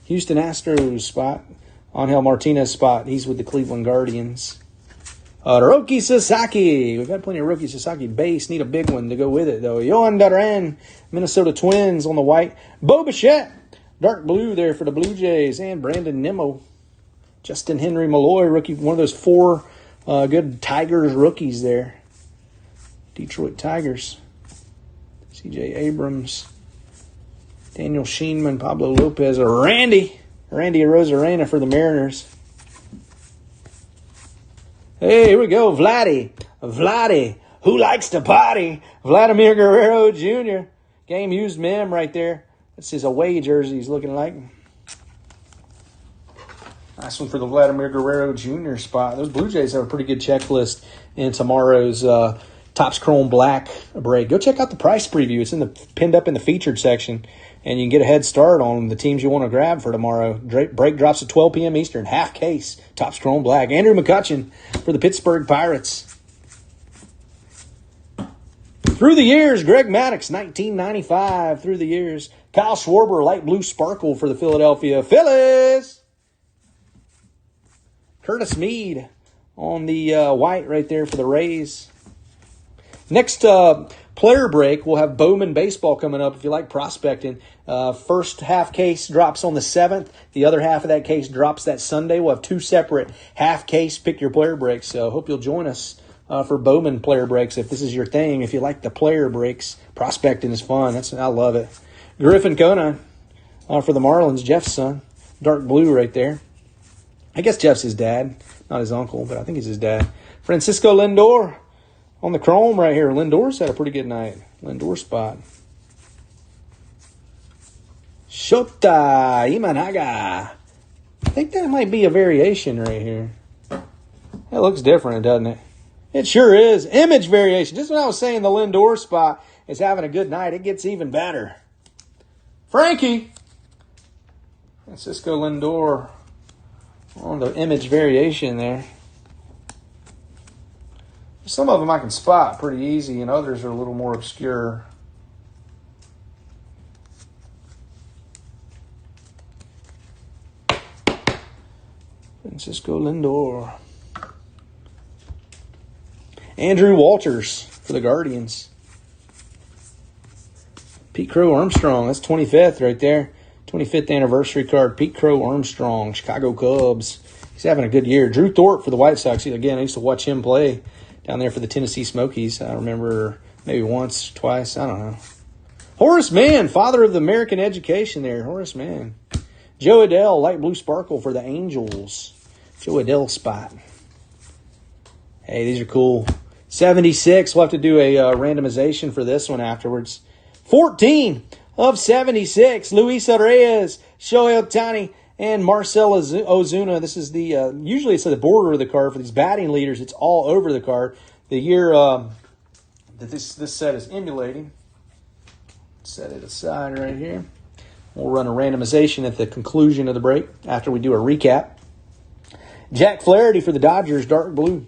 Houston Astros spot. Angel Martinez spot. He's with the Cleveland Guardians. Roki Sasaki. We've had plenty of Roki Sasaki base. Need a big one to go with it, though. Yohan Duran, Minnesota Twins on the white. Bo Bichette, dark blue there for the Blue Jays. And Brandon Nimmo. Justin Henry Malloy, rookie. One of those 4 good Tigers rookies there. Detroit Tigers. C.J. Abrams. Daniel Sheenman, Pablo Lopez, Randy Arozarena for the Mariners. Hey, here we go. Vladdy, who likes to party? Vladimir Guerrero Jr. Game used mem right there. That's his away jersey he's looking like. Nice one for the Vladimir Guerrero Jr. spot. Those Blue Jays have a pretty good checklist in tomorrow's Topps Chrome Black break. Go check out the price preview. It's pinned up in the featured section. And you can get a head start on the teams you want to grab for tomorrow. Break drops at 12 p.m. Eastern. Half case. Topps Chrome Black. Andrew McCutchen for the Pittsburgh Pirates. Through the years, Greg Maddux, 1995. Through the years. Kyle Schwarber, light blue sparkle for the Philadelphia Phillies. Curtis Mead on the white right there for the Rays. Next player break, we'll have Bowman Baseball coming up if you like prospecting. First half case drops on the 7th. The other half of that case drops that Sunday. We'll have 2 separate half case pick your player breaks. So hope you'll join us for Bowman player breaks if this is your thing. If you like the player breaks, prospecting is fun. I love it. Griffin Conine for the Marlins, Jeff's son. Dark blue right there. I guess Jeff's his dad, not his uncle, but I think he's his dad. Francisco Lindor. On the chrome right here, Lindor's had a pretty good night. Lindor spot. Shota Imanaga. I think that might be a variation right here. That looks different, doesn't it? It sure is. Image variation. Just what I was saying, the Lindor spot is having a good night. It gets even better. Frankie. Francisco Lindor on the image variation there. Some of them I can spot pretty easy, and others are a little more obscure. Francisco Lindor. Andrew Walters for the Guardians. Pete Crow Armstrong, that's 25th right there. 25th anniversary card. Pete Crow Armstrong, Chicago Cubs. He's having a good year. Drew Thorpe for the White Sox. Again, I used to watch him play down there for the Tennessee Smokies. I remember Maybe once, twice. I don't know. Horace Mann, father of the American education there. Horace Mann. Joe Adell, light blue sparkle for the Angels. Joe Adell spot. Hey, these are cool. 76. We'll have to do a randomization for this one afterwards. 14 of 76. Luis Reyes, Shohei Ohtani, and Marcell Ozuna. This is the, usually it's at the border of the card. For these batting leaders, it's all over the card. The year that this set is emulating. Set it aside right here. We'll run a randomization at the conclusion of the break after we do a recap. Jack Flaherty for the Dodgers, dark blue.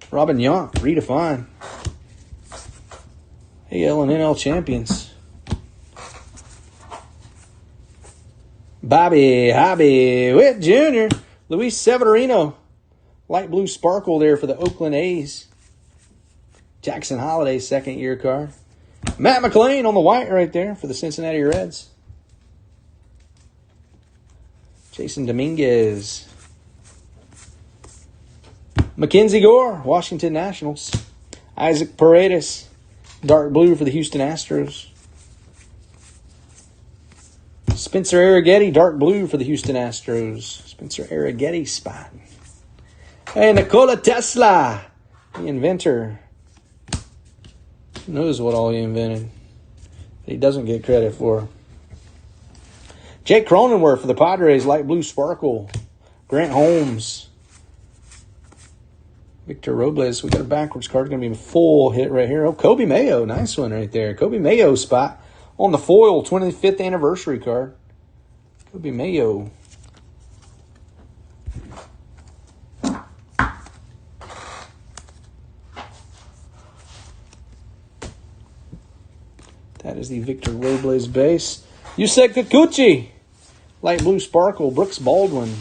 Robin Yount, redefine. AL and NL champions. Bobby Witt Jr., Luis Severino, light blue sparkle there for the Oakland A's. Jackson Holiday, second-year card. Matt McLain on the white right there for the Cincinnati Reds. Jason Dominguez. Mackenzie Gore, Washington Nationals. Isaac Paredes, dark blue for the Houston Astros. Spencer Arrighetti, dark blue for the Houston Astros. Spencer Arrighetti spot. Hey, Nikola Tesla, the inventor. Who knows what all he invented that he doesn't get credit for. Jake Cronenworth for the Padres, light blue sparkle. Grant Holmes. Victor Robles. We got a backwards card. Going to be a full hit right here. Oh, Kobe Mayo. Nice one right there. Kobe Mayo spot on the foil 25th anniversary card. Kobe Mayo. That is the Victor Robles base. Yusei Kikuchi. Light blue sparkle. Brooks Baldwin.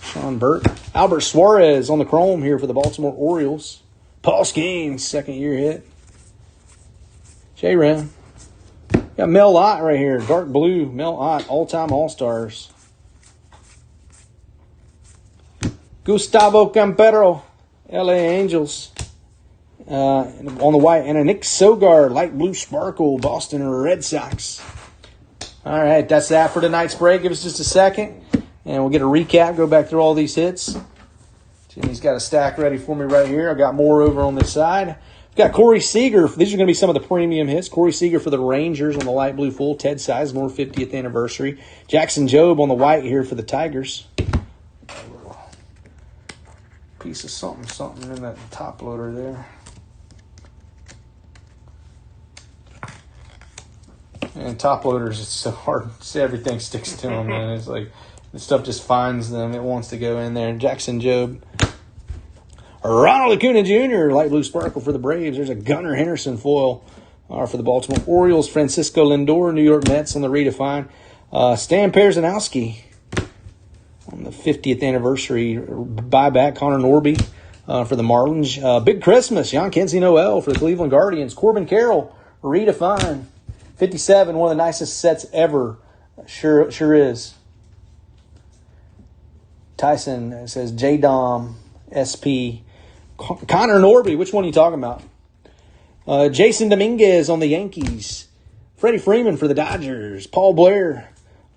Sean Burke. Albert Suarez on the chrome here for the Baltimore Orioles. Paul Skeens, second-year hit. J-Ram. Got Mel Ott right here. Dark blue. Mel Ott, all-time All-Stars. Gustavo Campero, LA Angels. On the white. And a Nick Sogar, light blue sparkle, Boston Red Sox. All right, that's that for tonight's break. Give us just a second, and we'll get a recap, go back through all these hits. Jimmy's got a stack ready for me right here. I've got more over on this side. We've got Corey Seager. These are going to be some of the premium hits. Corey Seager for the Rangers on the light blue full. Ted Sizemore, 50th anniversary. Jackson Jobe on the white here for the Tigers. A little piece of something in that top loader there. And top loaders, it's so hard. Everything sticks to them, man. It's like the stuff just finds them. It wants to go in there. Jackson Jobe. Ronald Acuna Jr., light blue sparkle for the Braves. There's a Gunnar Henderson foil for the Baltimore Orioles. Francisco Lindor, New York Mets on the redefine. Stan Perzanowski on the 50th anniversary buyback. Connor Norby for the Marlins. Big Christmas. Jan Kinsey Noel for the Cleveland Guardians. Corbin Carroll, redefine. 57, one of the nicest sets ever. Sure is. Tyson says J-Dom, SP. Connor Norby, which one are you talking about? Jason Dominguez on the Yankees. Freddie Freeman for the Dodgers. Paul Blair,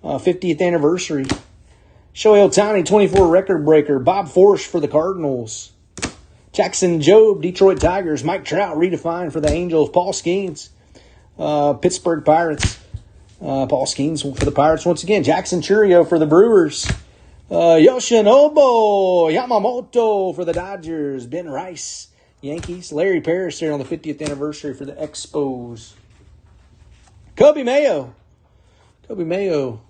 50th anniversary. Shohei Ohtani, 24 record breaker. Bob Forsch for the Cardinals. Jackson Jobe, Detroit Tigers. Mike Trout, redefined for the Angels. Paul Skeens. Pittsburgh Pirates. Paul Skeens for the Pirates once again. Jackson Churio for the Brewers. Yoshinobu Yamamoto for the Dodgers. Ben Rice, Yankees. Larry Parrish there on the 50th anniversary for the Expos. Kobe Mayo,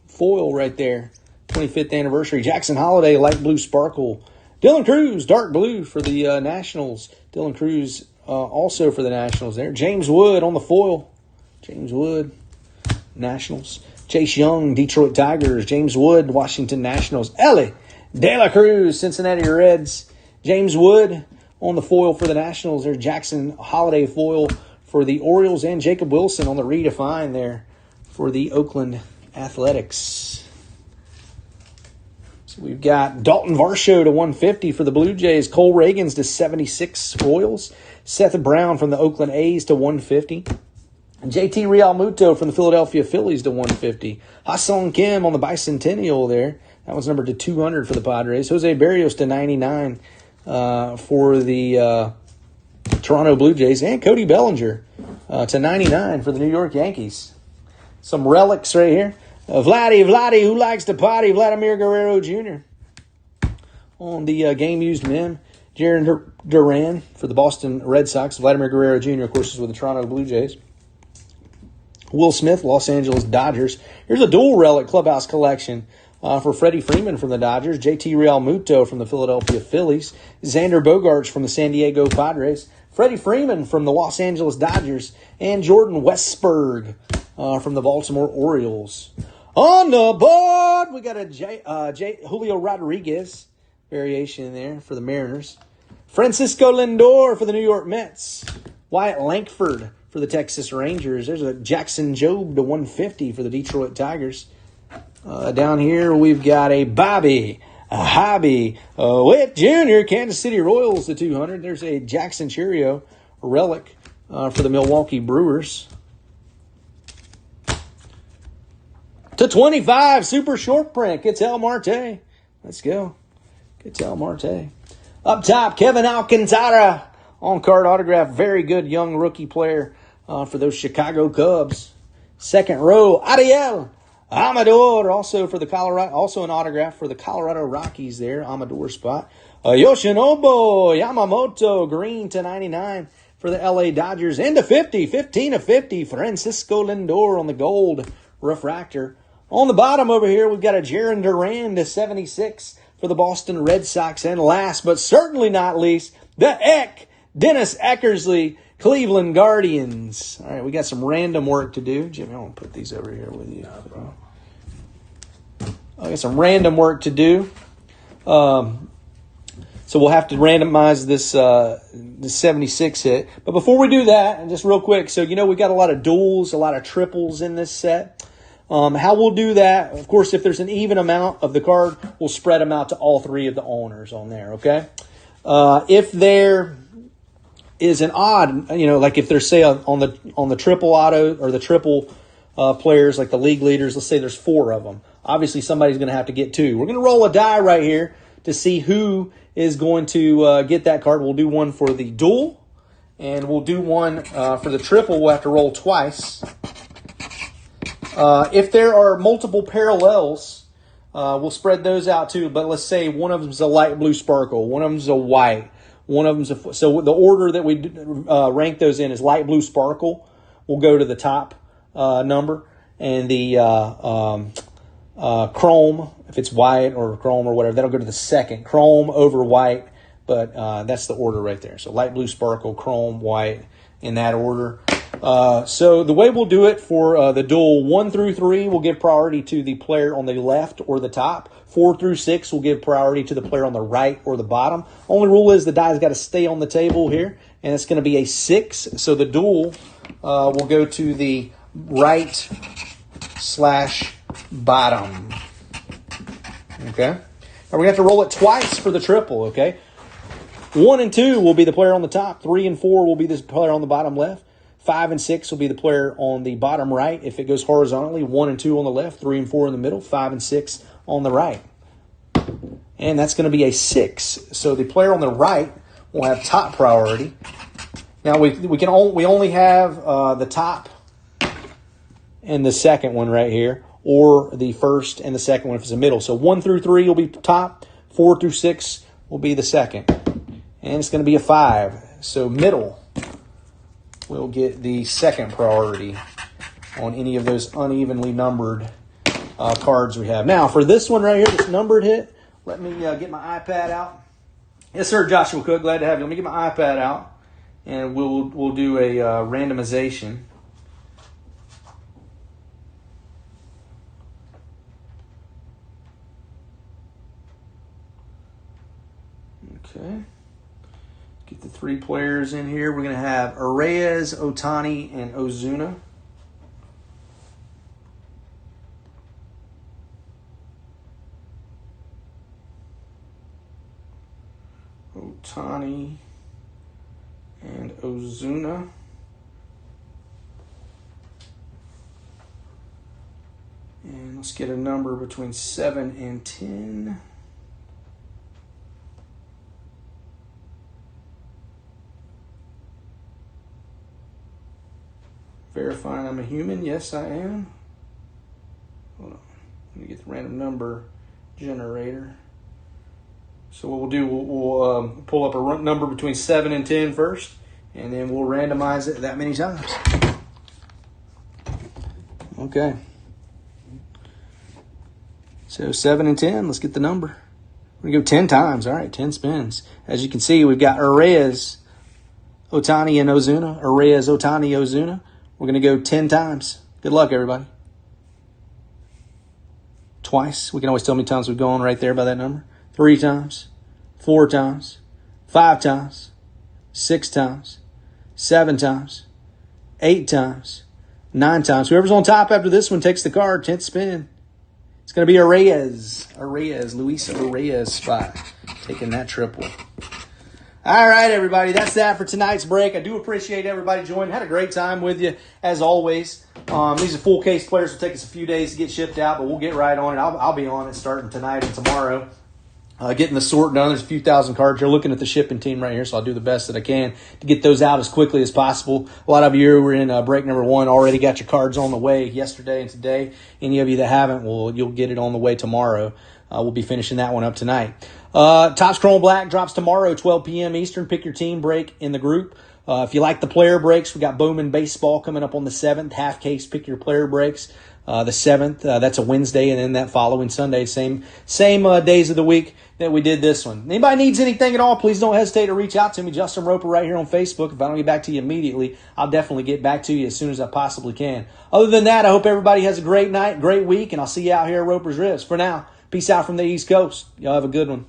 foil right there. 25th anniversary. Jackson Holiday, light blue sparkle. Dylan Cruz, dark blue for the Nationals. Dylan Cruz also for the Nationals there. James Wood on the foil. James Wood, Nationals. Chase Young, Detroit Tigers. James Wood, Washington Nationals. Ellie De La Cruz, Cincinnati Reds. James Wood on the foil for the Nationals. There's Jackson Holiday foil for the Orioles. And Jacob Wilson on the redefine there for the Oakland Athletics. We've got Dalton Varsho to 150 for the Blue Jays. Cole Reagans to 76 Royals. Seth Brown from the Oakland A's to 150. JT Realmuto from the Philadelphia Phillies to 150. Ha-Seong Kim on the Bicentennial there. That was numbered to 200 for the Padres. Jose Berrios to 99 for the Toronto Blue Jays. And Cody Bellinger to 99 for the New York Yankees. Some relics right here. Vladdy, who likes to potty, Vladimir Guerrero Jr. On the game-used men, Jaron Duran for the Boston Red Sox. Vladimir Guerrero Jr., of course, is with the Toronto Blue Jays. Will Smith, Los Angeles Dodgers. Here's a dual relic clubhouse collection for Freddie Freeman from the Dodgers, JT Realmuto from the Philadelphia Phillies, Xander Bogaerts from the San Diego Padres, Freddie Freeman from the Los Angeles Dodgers, and Jordan Westburg from the Baltimore Orioles. On the board, we got a Julio Rodriguez variation there for the Mariners. Francisco Lindor for the New York Mets. Wyatt Langford for the Texas Rangers. There's a Jackson Jobe to 150 for the Detroit Tigers. Down here, we've got a Bobby Witt Jr., Kansas City Royals to 200. There's a Jackson Cheerio relic for the Milwaukee Brewers. To 25, super short print, Ketel Marte. Let's go. Ketel Marte. Up top, Kevin Alcantara. On-card autograph, very good young rookie player for those Chicago Cubs. Second row, Ariel Amador, also for the Colorado, also an autograph for the Colorado Rockies there, Amador spot. Yoshinobu Yamamoto, green to 99 for the LA Dodgers. And to 15 to 50, Francisco Lindor on the gold refractor. On the bottom over here, we've got a Jaron Duran to 76 for the Boston Red Sox. And last but certainly not least, the Dennis Eckersley, Cleveland Guardians. All right, we got some random work to do. Jimmy, I'm going to put these over here with you. I got some random work to do. So we'll have to randomize this 76 hit. But before we do that, and just real quick, so we got a lot of duals, a lot of triples in this set. How we'll do that, of course, if there's an even amount of the card, we'll spread them out to all three of the owners on there, okay? If there is an odd, like if there's, say, on the triple auto or the triple players, like the league leaders, let's say there's 4 of them. Obviously, somebody's going to have to get 2. We're going to roll a die right here to see who is going to get that card. We'll do one for the dual, and we'll do one for the triple. We'll have to roll twice. If there are multiple parallels, we'll spread those out too. But let's say one of them is a light blue sparkle, one of them is a white, one of them's a. So the order that we rank those in is light blue sparkle. We'll go to the top number, and the chrome, if it's white or chrome or whatever, that'll go to the second. Chrome over white, but that's the order right there. So light blue sparkle, chrome, white, in that order. So the way we'll do it for the dual 1 through 3, we'll give priority to the player on the left or the top. 4 through 6, we'll give priority to the player on the right or the bottom. Only rule is the die's got to stay on the table here, and it's going to be a 6. So the dual will go to the right/bottom. Okay? Now we're going to have to roll it twice for the triple, okay? 1 and 2 will be the player on the top. 3 and 4 will be the player on the bottom left. 5 and 6 will be the player on the bottom right. If it goes horizontally, 1 and 2 on the left, 3 and 4 in the middle, 5 and 6 on the right. And that's going to be a 6. So the player on the right will have top priority. Now we only have the top and the second one right here, or the first and the second one if it's a middle. So 1 through 3 will be top, 4 through 6 will be the second. And it's going to be a 5. So middle will get the second priority on any of those unevenly numbered cards we have. Now, for this one right here, this numbered hit, let me get my iPad out. Yes, sir, Joshua Cook, glad to have you. Let me get my iPad out, and we'll do a randomization. Okay. Get the 3 players in here. We're going to have Arraez, Ohtani, and Ozuna. Ohtani, and Ozuna. And let's get a number between 7 and 10. Verifying I'm a human. Yes, I am. Hold on. Let me get the random number generator. So what we'll do, we'll pull up a number between 7 and 10 first, and then we'll randomize it that many times. Okay. So 7 and 10, let's get the number. We're going to go 10 times. All right, 10 spins. As you can see, we've got Arraez, Ohtani, and Ozuna. Arraez, Ohtani, Ozuna. We're going to go 10 times. Good luck, everybody. Twice. We can always tell how many times we've gone right there by that number. 3 times, 4 times, 5 times, 6 times, 7 times, 8 times, 9 times. Whoever's on top after this one takes the card. 10th spin. It's going to be Arraez, Luis Arraez spot, taking that triple. All right, everybody, that's that for tonight's break. I do appreciate everybody joining. Had a great time with you, as always. These are full case players. Will take us a few days to get shipped out, but we'll get right on it. I'll be on it starting tonight and tomorrow. Getting the sort done. There's a few thousand cards. You're looking at the shipping team right here, so I'll do the best that I can to get those out as quickly as possible. A lot of you who were in break number 1 already got your cards on the way yesterday and today. Any of you that haven't, well, you'll get it on the way tomorrow. We'll be finishing that one up tonight. Topps Chrome Black drops tomorrow, 12 p.m. Eastern. Pick your team break in the group. If you like the player breaks, we got Bowman Baseball coming up on the 7th. Half case, pick your player breaks. The 7th, that's a Wednesday, and then that following Sunday, same days of the week that we did this one. Anybody needs anything at all, please don't hesitate to reach out to me. Justin Roper right here on Facebook. If I don't get back to you immediately, I'll definitely get back to you as soon as I possibly can. Other than that, I hope everybody has a great night, great week, and I'll see you out here at Roper's Ribs. For now, peace out from the East Coast. Y'all have a good one.